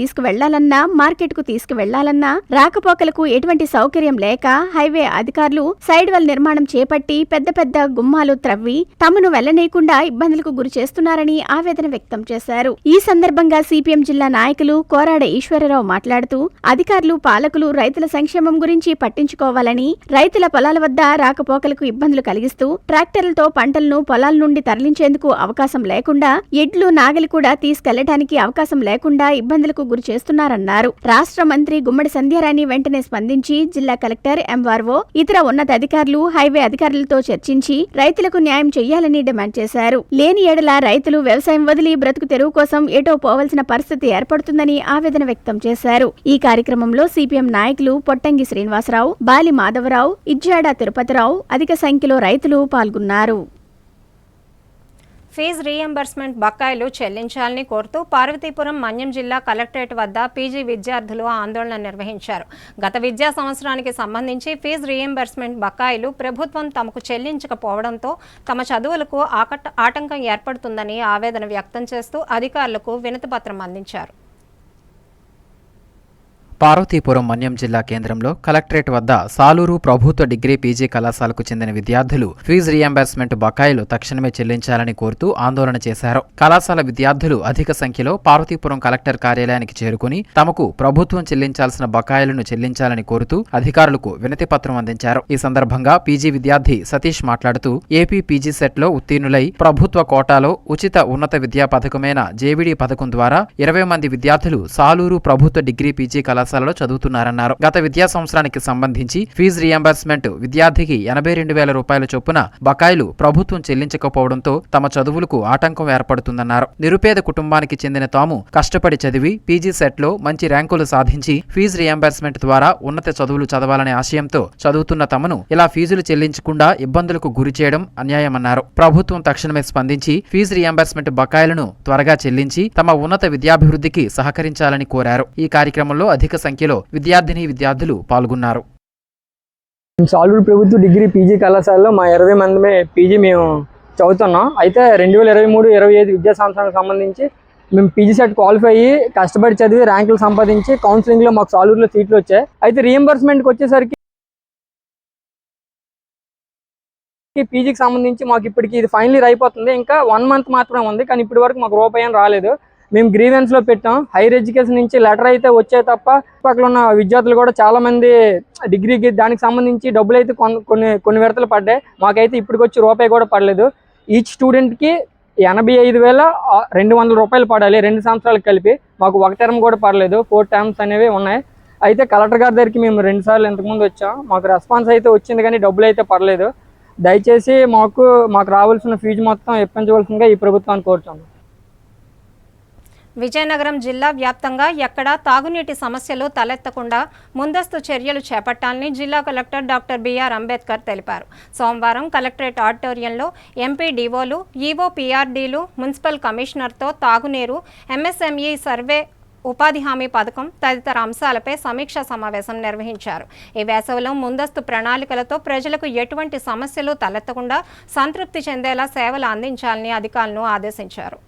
తీసుకువెళ్లాలన్నా మార్కెట్కు తీసుకువెళ్లాలన్నా రాకపోకలకు ఎటువంటి సౌకర్యం లేక హైవే అధికారులు సైడ్ వాల్ నిర్మాణం చేపట్టి పెద్ద పెద్ద గుమ్మాలు త్రవ్వి తమను వెళ్లనీయకుండా ఇబ్బందులకు గురి చేస్తున్నారని ఆవేదన వ్యక్తం చేశారు. ఈ సందర్భంగా సిపిఎం జిల్లా నాయకులు కోరాడ ఈశ్వరరావు మాట్లాడుతూ అధికారులు, పాలకులు రైతుల సంక్షేమం గురించి పట్టించుకోవాలని, రైతుల పొలాల వద్ద రాకపోకలకు ఇబ్బందులు కలిగిస్తూ ట్రాక్టర్లతో పంటలను పొలాల నుండి తరలించేందుకు అవకాశం లేకుండా, ఎడ్లు, నాగలి కూడా తీసుకెళ్లడానికి అవకాశం లేకుండా ఇబ్బందులకు గురి చేస్తున్నారన్నారు. రాష్ట్ర మంత్రి గుమ్మడి సంధ్యారాణి వెంటనే స్పందించి జిల్లా కలెక్టర్, ఎంఆర్ఓ, ఇతర ఉన్నత అధికారులు, హైవే అధికారులతో చర్చించి రైతులకు న్యాయం చేయాలని డిమాండ్ చేశారు. లేని ఎడల రైతులు వ్యవసాయం వదిలి బ్రతుకు తెరువు కోసం ఏటో పోవలసిన పరిస్థితి ఏర్పడుతుందని ఆవేదన వ్యక్తం చేశారు. ఈ కార్యక్రమంలో సిపిఎం నాయకులు పొట్టంగి శ్రీనివాసరావు, బాలి మాధవరావు, ఇజ్జాడ తిరుపతిరావు, అధిక సంఖ్యలో రైతులు పాల్గొన్నారు. ఫీజు రీయింబర్స్మెంట్ బకాయిలు చెల్లించాలని కోరుతూ పార్వతీపురం మన్యం జిల్లా కలెక్టరేట్ వద్ద పీజీ విద్యార్థులు ఆందోళన నిర్వహించారు. గత విద్యా సంవత్సరానికి సంబంధించి ఫీజు రీయింబర్స్మెంట్ బకాయిలు ప్రభుత్వం తమకు చెల్లించకపోవడంతో తమ చదువులకు ఆటంకం ఏర్పడుతుందని ఆవేదన వ్యక్తం చేస్తూ అధికారులకు వినతిపత్రం అందించారు. పార్వతీపురం మన్యం జిల్లా కేంద్రంలో కలెక్టరేట్ వద్ద సాలూరు ప్రభుత్వ డిగ్రీ పీజీ కళాశాలకు చెందిన విద్యార్థులు ఫీజు రీయింబర్స్మెంట్ బకాయిలు తక్షణమే చెల్లించాలని కోరుతూ ఆందోళన చేశారు. కళాశాల విద్యార్థులు అధిక సంఖ్యలో పార్వతీపురం కలెక్టర్ కార్యాలయానికి చేరుకుని తమకు ప్రభుత్వం చెల్లించాల్సిన బకాయిలను చెల్లించాలని కోరుతూ అధికారులకు వినతిపత్రం అందించారు. ఈ సందర్భంగా పీజీ విద్యార్థి సతీష్ మాట్లాడుతూ ఏపీ పీజీ సెట్ లో ఉత్తీర్ణులై ప్రభుత్వ కోటాలో ఉచిత ఉన్నత విద్యా పథకమైన జేవిడి పథకం ద్వారా 20 మంది విద్యార్థులు సాలూరు ప్రభుత్వ డిగ్రీ పీజీ కళాశాలలో చదువుతున్నారన్నారు. గత విద్యా సంవత్సరానికి సంబంధించి ఫీజు రీయింబర్స్మెంట్ విద్యార్థికి 82,000 రూపాయల చొప్పున బకాయిలు ప్రభుత్వం చెల్లించకపోవడంతో తమ చదువులకు ఆటంకం ఏర్పడుతుందన్నారు. నిరుపేద కుటుంబానికి చెందిన తాము కష్టపడి చదివి పీజీ సెట్ లో మంచి ర్యాంకులు సాధించి ఫీజు రీయింబర్స్మెంట్ ద్వారా ఉన్నత చదువులు చదవాలనే ఆశయంతో చదువుతున్న తమను ఇలా ఫీజులు చెల్లించకుండా ఇబ్బందులకు గురి చేయడం అన్యాయమన్నారు. ప్రభుత్వం తక్షణమే స్పందించి ఫీజు రీయింబర్స్మెంట్ బకాయిలను త్వరగా చెల్లించి తమ ఉన్నత విద్యాభివృద్ధికి సహకరించాలని కోరారు. ఈ కార్యక్రమంలో అధిక సంఖ్యలో విద్యార్థులు పాల్గొన్నారు. సాలూరు ప్రభుత్వ డిగ్రీ పీజీ కళాశాలలో మా 20 మంది పీజీ మేము చదువుతున్నాం. అయితే 2023-25 విద్యా సంవత్సరానికి సంబంధించి మేము పీజీ సెట్ క్వాలిఫై అయ్యి కష్టపడి చదివి ర్యాంకులు సంపాదించి కౌన్సిలింగ్లో మాకు సాలూరులో సీట్లు వచ్చాయి. అయితే రీయింబర్స్మెంట్కి వచ్చేసరికి పీజీకి సంబంధించి మాకు ఇప్పటికి ఇది ఫైనల్ ఇయర్ అయిపోతుంది. ఇంకా 1 మంత్ మాత్రమే ఉంది. కానీ ఇప్పటి వరకు మాకు రూపాయి రాలేదు. మేము గ్రీవెన్స్లో పెట్టాం. హైయర్ ఎడ్యుకేషన్ నుంచి లెటర్ అయితే వచ్చాయి తప్ప పక్కన ఉన్న విద్యార్థులు కూడా చాలా మంది డిగ్రీకి దానికి సంబంధించి డబ్బులు అయితే కొన్ని విడతలు పడ్డాయి. మాకైతే ఇప్పటికొచ్చి రూపాయి కూడా పడలేదు. ఈచ్ స్టూడెంట్కి 85,200 రూపాయలు పడాలి 2 సంవత్సరాలకు కలిపి. మాకు ఒక టర్మ్ కూడా పడలేదు. 4 టర్మ్స్ అనేవి ఉన్నాయి. అయితే కలెక్టర్ గారి దగ్గరికి మేము 2 సార్లు ఇంతకుముందు వచ్చాం. మాకు రెస్పాన్స్ అయితే వచ్చింది కానీ డబ్బులు అయితే పడలేదు. దయచేసి మాకు రావాల్సిన ఫీజు మొత్తం ఇప్పించవలసిందిగా ఈ ప్రభుత్వాన్ని కోరుతాము. విజయనగరం జిల్లా వ్యాప్తంగా ఎక్కడా తాగునీటి సమస్యలు తలెత్తకుండా ముందస్తు చర్యలు చేపట్టాలని జిల్లా కలెక్టర్ డాక్టర్ బిఆర్ అంబేద్కర్ తెలిపారు. సోమవారం కలెక్టరేట్ ఆడిటోరియంలో ఎంపీడీఓలు, ఈవో, పీఆర్డీలు, మున్సిపల్ కమిషనర్తో తాగునీరు, ఎంఎస్ఎంఈ సర్వే, ఉపాధి హామీ పథకం తదితర అంశాలపై సమీక్షా సమావేశం నిర్వహించారు. ఈ వేసవిలో ముందస్తు ప్రణాళికలతో ప్రజలకు ఎటువంటి సమస్యలు తలెత్తకుండా సంతృప్తి చెందేలా సేవలు అందించాలని అధికారులను ఆదేశించారు.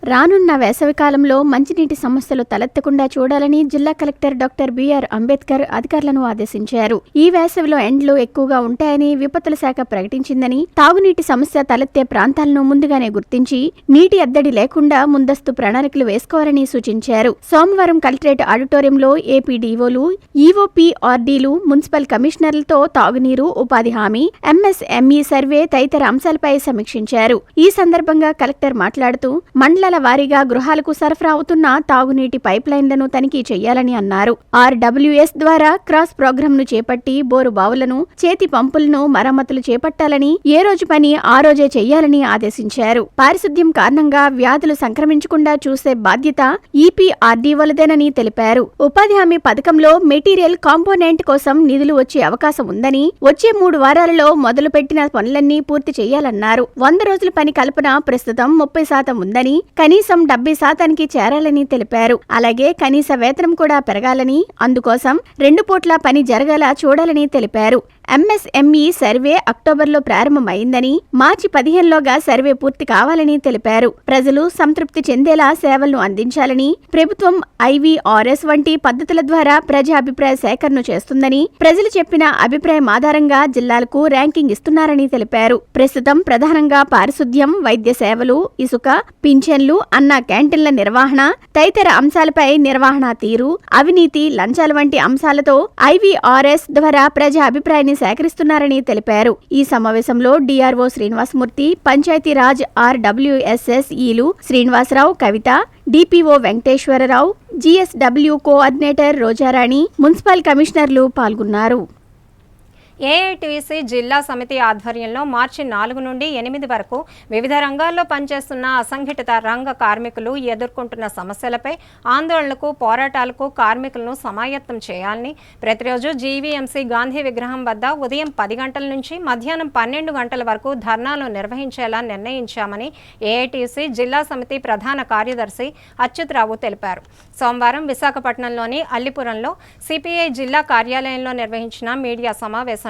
రానున్న వేసవికాలంలో మంచినీటి సమస్యలు తలెత్తకుండా చూడాలని జిల్లా కలెక్టర్ డాక్టర్ బిఆర్ అంబేద్కర్ అధికారులను ఆదేశించారు. ఈ వేసవిలో ఎండలు ఎక్కువగా ఉంటాయని విపత్తుల శాఖ ప్రకటించిందని, తాగునీటి సమస్య తలెత్తే ప్రాంతాలను ముందుగానే గుర్తించి నీటి ఎద్దడి లేకుండా ముందస్తు ప్రణాళికలు వేసుకోవాలని సూచించారు. సోమవారం కలెక్టరేట్ ఆడిటోరియంలో ఏపీడీఓలు, ఈఓపీఆర్డీలు, మున్సిపల్ కమిషనర్లతో తాగునీరు, ఉపాధి హామీ, ఎంఎస్ఎంఈ సర్వే తదితర అంశాలపై సమీక్షించారు. ఈ సందర్భంగా కలెక్టర్ మాట్లాడుతూ మండలాల వారీగా గృహాలకు సరఫరా అవుతున్న తాగునీటి పైప్ లైన్లను తనిఖీ చేయాలని అన్నారు. ఆర్డబ్ల్యూఎస్ ద్వారా క్రాస్ ప్రోగ్రాంను చేపట్టి బోరు బావులను, చేతి పంపులను మరమ్మతులు చేపట్టాలని, ఏ రోజు పని ఆ రోజే చేయాలని ఆదేశించారు. పారిశుద్ధ్యం కారణంగా వ్యాధులు సంక్రమించకుండా చూసే బాధ్యత ఈపీఆర్డీఓలదేనని తెలిపారు. ఉపాధి హామీ పథకంలో మెటీరియల్ కాంపోనెంట్ కోసం నిధులు వచ్చే అవకాశం ఉందని, వచ్చే 3 వారాలలో మొదలుపెట్టిన పనులన్నీ పూర్తి చేయాలన్నారు. 100 రోజుల పని కల్పన ప్రస్తుతం 30% ఉందని, కనీసం 70% చేరాలని తెలిపారు. అలాగే కనీస వేతనం కూడా పెరగాలని, అందుకోసం 2 పూట్ల పని జరగాల చూడాలని తెలిపారు. ఎంఎస్ఎంఈ సర్వే అక్టోబర్లో ప్రారంభమైందని, మార్చి 15లోగా సర్వే పూర్తి కావాలని తెలిపారు. ప్రజలు సంతృప్తి చెందేలా సేవలను అందించాలని, ప్రభుత్వం ఐవీఆర్ఎస్ వంటి పద్ధతుల ద్వారా ప్రజా అభిప్రాయ సేకరణ చేస్తుందని, ప్రజలు చెప్పిన అభిప్రాయం ఆధారంగా జిల్లాలకు ర్యాంకింగ్ ఇస్తున్నారని తెలిపారు. ప్రస్తుతం ప్రధానంగా పారిశుద్ధ్యం, వైద్య సేవలు, ఇసుక, పింఛన్లు, అన్న క్యాంటీన్ల నిర్వహణ తదితర అంశాలపై నిర్వహణ తీరు, అవినీతి, లంచాల వంటి అంశాలతో ఐవీఆర్ఎస్ ద్వారా ప్రజా అభిప్రాయాన్ని సేకరిస్తున్నారని తెలిపారు. ఈ సమావేశంలో డిఆర్ఓ శ్రీనివాసమూర్తి, పంచాయతీరాజ్ ఆర్డబ్ల్యూఎస్ఎస్ఈలు Srinivasa Rao, Kavitha, DPO Venkateswara Rao, GSW coordinator Rojarani, municipal కమిషనర్లు పాల్గొన్నారు. ఏఐటీసీ జిల్లా సమితి ఆధ్వర్యంలో మార్చి 4 నుండి 8 వరకు వివిధ రంగాల్లో పనిచేస్తున్న అసంఘటిత రంగ కార్మికులు ఎదుర్కొంటున్న సమస్యలపై ఆందోళనలకు, పోరాటాలకు కార్మికులను సమాయత్తం చేయాలని ప్రతిరోజు జీవీఎంసీ గాంధీ విగ్రహం వద్ద ఉదయం 10 గంటల నుంచి మధ్యాహ్నం 12 గంటల వరకు ధర్నాలు నిర్వహించేలా నిర్ణయించామని ఏఐటీసీ జిల్లా సమితి ప్రధాన కార్యదర్శి అచ్యుతరావు తెలిపారు. సోమవారం విశాఖపట్నంలోని అల్లిపురంలో సిపిఐ జిల్లా కార్యాలయంలో నిర్వహించిన మీడియా సమావేశం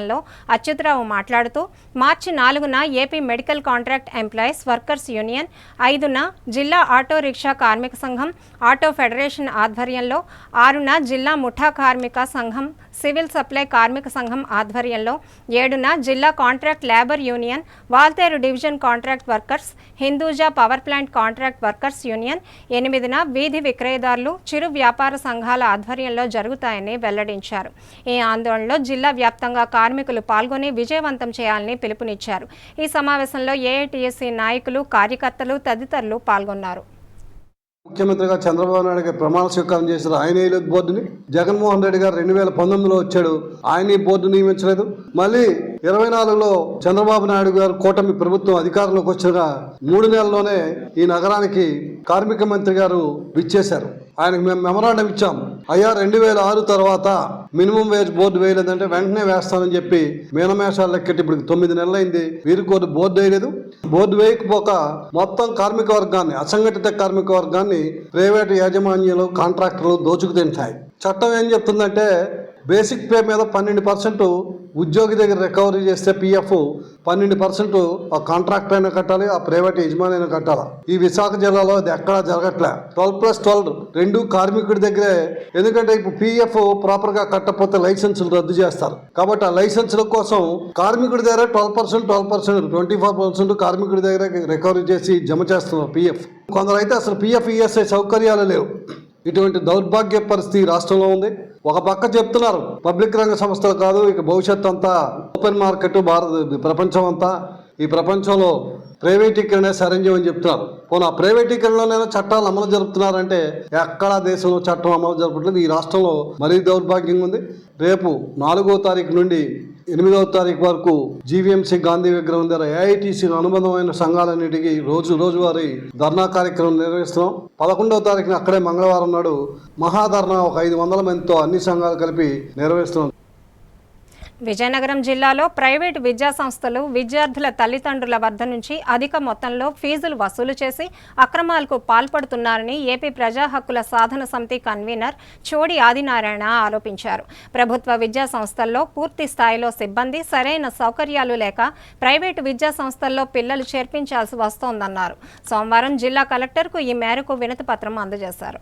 అచ్యుతరావు మాట్లాడుతూ మార్చి 4న AP medical contract employees workers union, 5న జిల్లా ఆటో రిక్షా కార్మిక సంఘం, ఆటో ఫెడరేషన్ ఆధ్వర్యంలో, 6న జిల్లా ముఠా కార్మిక సంఘం, సివిల్ సప్లై కార్మిక సంఘం ఆధ్వర్యంలో, 7న జిల్లా contract labour union, Waltair division contract workers, Hinduja power plant contract workers union, 8న వీధి విక్రయదారులు, చిరు వ్యాపార సంఘాల ఆధ్వర్యంలో జరుగుతాయని వెల్లడించారు. ఈ ఆందోళనలో జిల్లా వ్యాప్తంగా కార్మికులు పాల్గొని విజయవంతం చేయాలని పిలుపునిచ్చారు. ఈ సమావేశంలో ఏఐటీఎస్సీ నాయకులు, కార్యకర్తలు తదితరులు పాల్గొన్నారు. ముఖ్యమంత్రిగా చంద్రబాబు నాయుడు గారు ప్రమాణ స్వీకారం చేశారు. ఆయన వేయలేదు బోర్డుని. జగన్మోహన్ రెడ్డి గారు 2019లో వచ్చాడు, ఆయన బోర్డు నియమించలేదు. మళ్ళీ 24లో చంద్రబాబు నాయుడు గారు కూటమి ప్రభుత్వం అధికారంలోకి వచ్చిన 3 నెలల్లోనే ఈ నగరానికి కార్మిక మంత్రి గారు విచ్చేశారు. ఆయనకు మేము మెమరాండం ఇచ్చాం. అయ్యా 2006 తర్వాత మినిమం వేజ్ బోర్డు వేయలేదంటే వెంటనే వేస్తానని చెప్పి మీనమేషాలు లెక్కెట్టి ఇప్పుడు 9 నెలలైంది. వీరికి బోర్డు వేయలేదు. బోర్డు వేయకపోక మొత్తం కార్మిక వర్గాన్ని, అసంఘటిత కార్మిక వర్గాన్ని ప్రైవేటు యాజమాన్యాలు, కాంట్రాక్టర్లు దోచుకు తింటాయి. చట్టం ఏం చెప్తుందంటే బేసిక్ పే మీద 12% ఉద్యోగి దగ్గర రికవరీ చేస్తే పిఎఫ్ 12% ఆ కాంట్రాక్టర్ అయినా కట్టాలి, ఆ ప్రైవేట్ యజమాని అయినా కట్టాలి. ఈ విశాఖ జిల్లాలో అది ఎక్కడా జరగట్లే. 12+12 రెండు కార్మికుడి దగ్గరే. ఎందుకంటే ఇప్పుడు పిఎఫ్ ప్రాపర్గా కట్టకపోతే లైసెన్సులు రద్దు చేస్తారు. కాబట్టి ఆ లైసెన్సుల కోసం కార్మికుడి దగ్గర 12%, 24% కార్మికుడి దగ్గర రికవరీ చేసి జమ చేస్తున్నారు పిఎఫ్. కొందరు అయితే అసలు పిఎఫ్, ఈఎస్ఐ సౌకర్యాలు లేవు. ఇటువంటి దౌర్భాగ్య పరిస్థితి రాష్ట్రంలో ఉంది. ఒక పక్క చెప్తున్నారు పబ్లిక్ రంగ సంస్థలు కాదు, ఇక భవిష్యత్ అంతా ఓపెన్ మార్కెట్, ప్రపంచం అంతా, ఈ ప్రపంచంలో ప్రైవేటీకరణ సరంజం అని చెప్తున్నారు. పోనీ ఆ ప్రైవేటీకరణలోనైనా చట్టాలు అమలు జరుపుతున్నారంటే ఎక్కడా దేశంలో చట్టం అమలు జరపట్లేదు. ఈ రాష్ట్రంలో మరీ దౌర్భాగ్యంగా ఉంది. రేపు 4వ తారీఖు నుండి 8వ తారీఖు వరకు జీవీఎంసీ గాంధీ విగ్రహం దగ్గర ఏఐటీసీ అనుబంధమైన సంఘాలన్నిటికీ రోజువారీ ధర్నా కార్యక్రమం నిర్వహిస్తున్నాం. 11వ తారీఖున అక్కడే మంగళవారం నాడు మహాధర్నా ఒక 500 మందితో అన్ని సంఘాలు కలిపి నిర్వహిస్తున్నాం. విజయనగరం జిల్లాలో ప్రైవేటు విద్యా సంస్థలు విద్యార్థుల తల్లిదండ్రుల వద్ద నుంచి అధిక మొత్తంలో ఫీజులు వసూలు చేసి అక్రమాలకు పాల్పడుతున్నారని ఏపీ ప్రజా హక్కుల సాధన సమితి కన్వీనర్ చోడి ఆదినారాయణ ఆరోపించారు. ప్రభుత్వ విద్యా సంస్థల్లో పూర్తి స్థాయిలో సిబ్బంది, సరైన సౌకర్యాలు లేక ప్రైవేటు విద్యా సంస్థల్లో పిల్లలు చేర్పించాల్సి వస్తోందన్నారు. సోమవారం జిల్లా కలెక్టర్కు ఈ మేరకు వినతిపత్రం అందజేశారు.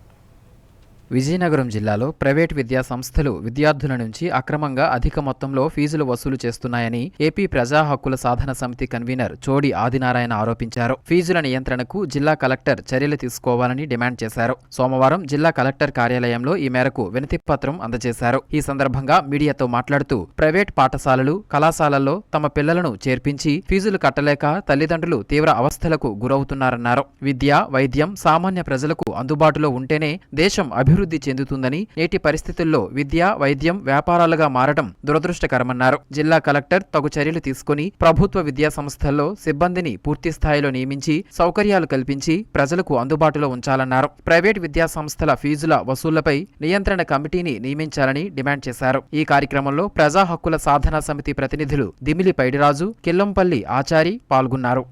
విజయనగరం జిల్లాలో ప్రైవేటు విద్యా సంస్థలు విద్యార్థుల నుంచి అక్రమంగా అధిక మొత్తంలో ఫీజులు వసూలు చేస్తున్నాయని ఏపీ ప్రజా హక్కుల సాధన సమితి కన్వీనర్ చోడి ఆదినారాయణ ఆరోపించారు. ఫీజుల నియంత్రణకు జిల్లా కలెక్టర్ చర్యలు తీసుకోవాలని డిమాండ్ చేశారు. సోమవారం జిల్లా కలెక్టర్ కార్యాలయంలో ఈ మేరకు వినతిపత్రం అందజేశారు. ఈ సందర్భంగా మీడియాతో మాట్లాడుతూ ప్రైవేట్ పాఠశాలలు, కళాశాలల్లో తమ పిల్లలను చేర్పించి ఫీజులు కట్టలేక తల్లిదండ్రులు తీవ్ర అవస్థలకు గురవుతున్నారన్నారు. విద్య, వైద్యం సామాన్య ప్రజలకు అందుబాటులో ఉంటేనే దేశం అభివృద్ధి చెందుతుందని, నేటి పరిస్థితుల్లో విద్య, వైద్యం వ్యాపారాలుగా మారడం దురదృష్టకరమన్నారు. జిల్లా కలెక్టర్ తగు చర్యలు తీసుకుని ప్రభుత్వ విద్యా సంస్థల్లో సిబ్బందిని పూర్తి స్థాయిలో నియమించి సౌకర్యాలు కల్పించి ప్రజలకు అందుబాటులో ఉంచాలన్నారు. ప్రైవేట్ విద్యా సంస్థల ఫీజుల వసూళ్లపై నియంత్రణ కమిటీని నియమించాలని డిమాండ్ చేశారు. ఈ కార్యక్రమంలో ప్రజా హక్కుల సాధనా సమితి ప్రతినిధులు దిమిలి పైడిరాజు, కిల్లంపల్లి ఆచారి పాల్గొన్నారు.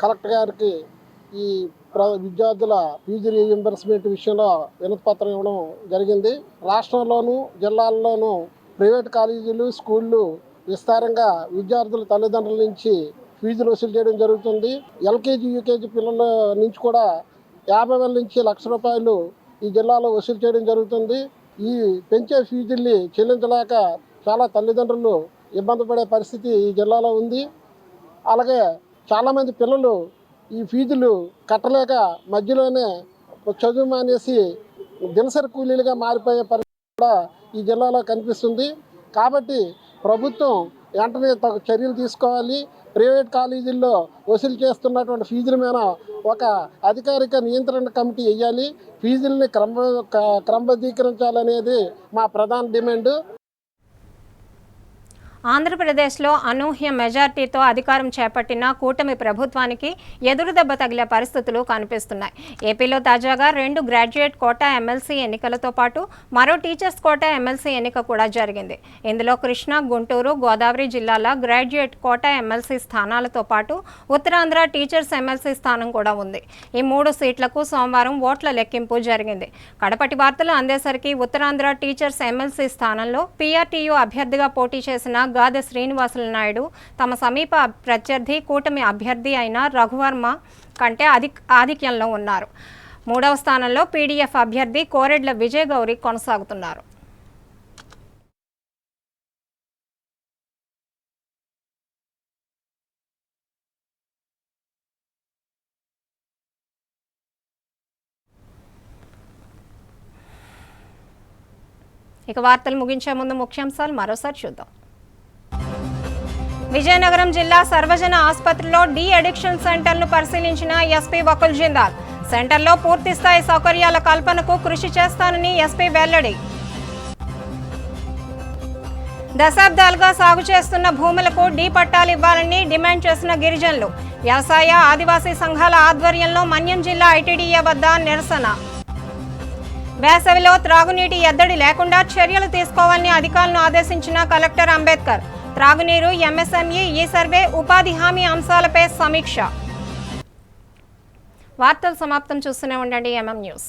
కలెక్టర్ గారికి ఈ విద్యార్థుల ఫీజు రీయింబర్స్మెంట్ విషయంలో వినతిపత్రం ఇవ్వడం జరిగింది. రాష్ట్రంలోనూ జిల్లాల్లోనూ ప్రైవేట్ కాలేజీలు, స్కూళ్ళు విస్తారంగా విద్యార్థుల తల్లిదండ్రుల నుంచి ఫీజులు వసూలు చేయడం జరుగుతుంది. ఎల్కేజీ, యూకేజీ పిల్లల నుంచి కూడా 50,000 నుంచి ₹1,00,000 ఈ జిల్లాలో వసూలు చేయడం జరుగుతుంది. ఈ పెంచే ఫీజుల్ని చెల్లించలేక చాలా తల్లిదండ్రులు ఇబ్బంది పడే పరిస్థితి ఈ జిల్లాలో ఉంది. అలాగే చాలామంది పిల్లలు ఈ ఫీజులు కట్టలేక మధ్యలోనే చదువు మానేసి దినసరి కూలీలుగా మారిపోయే పరిస్థితి కూడా ఈ జిల్లాలో కనిపిస్తుంది. కాబట్టి ప్రభుత్వం వెంటనే తగు చర్యలు తీసుకోవాలి. ప్రైవేట్ కాలేజీల్లో వసూలు చేస్తున్నటువంటి ఫీజుల మీద ఒక అధికారిక నియంత్రణ కమిటీ వేయాలి. ఫీజుల్ని క్రమబద్ధీకరించాలనేది మా ప్రధాన డిమాండ్. ఆంధ్రప్రదేశ్లో అనూహ్య మెజార్టీతో అధికారం చేపట్టిన కూటమి ప్రభుత్వానికి ఎదురుదెబ్బ తగిలే పరిస్థితులు కనిపిస్తున్నాయి. ఏపీలో తాజాగా 2 గ్రాడ్యుయేట్ కోటా ఎమ్మెల్సీ ఎన్నికలతో పాటు మరో టీచర్స్ కోటా ఎమ్మెల్సీ ఎన్నిక కూడా జరిగింది. ఇందులో కృష్ణా, గుంటూరు, గోదావరి జిల్లాల గ్రాడ్యుయేట్ కోటా ఎమ్మెల్సీ స్థానాలతో పాటు ఉత్తరాంధ్ర టీచర్స్ ఎమ్మెల్సీ స్థానం కూడా ఉంది. ఈ 3 సీట్లకు సోమవారం ఓట్ల లెక్కింపు జరిగింది. కడపటి వార్తలు అందేసరికి ఉత్తరాంధ్ర టీచర్స్ ఎమ్మెల్సీ స్థానంలో పీఆర్టీయూ అభ్యర్థిగా పోటీ చేసిన గాదె శ్రీనివాసులు నాయుడు తమ సమీప ప్రత్యర్థి కూటమి అభ్యర్థి అయిన రఘువర్మ కంటే ఆధిక్యంలో ఉన్నారు. 3వ స్థానంలో పీడీఎఫ్ అభ్యర్థి కోరెడ్ల విజయ్ గౌరి కొనసాగుతున్నారు. ఇక వార్తలు ముగించే ముందు ముఖ్యాంశాలు మరోసారి చూద్దాం. విజయనగరం జిల్లా సర్వజన ఆసుపత్రిలో డి అడిక్షన్ సెంటర్ను పరిశీలించిన ఎస్పీ వకుల్ జిందాల్. సెంటర్లో పూర్తి స్థాయి సౌకర్యాల కల్పనకు కృషి చేస్తానని ఎస్పీ వెల్లడి. దశాబ్దాలుగా సాగు చేస్తున్న భూములకు డి పట్టాలు ఇవ్వాలని డిమాండ్ చేసిన గిరిజనులు. వ్యవసాయ, ఆదివాసీ సంఘాల ఆధ్వర్యంలో మన్యం జిల్లా ఐటీడీఏ వద్ద నిరసన. వేసవిలో త్రాగునీటి ఎద్దడి లేకుండా చర్యలు తీసుకోవాలని అధికారులను ఆదేశించిన కలెక్టర్ అంబేద్కర్. త్రాగునీరు, ఎంఎస్ఎంఈ, ఈ సర్వే, ఉపాధి హామీ అంశాలపై సమీక్ష. వార్తలు సమాప్తం. చూస్తూనే ఉండండి ఎంఎం న్యూస్.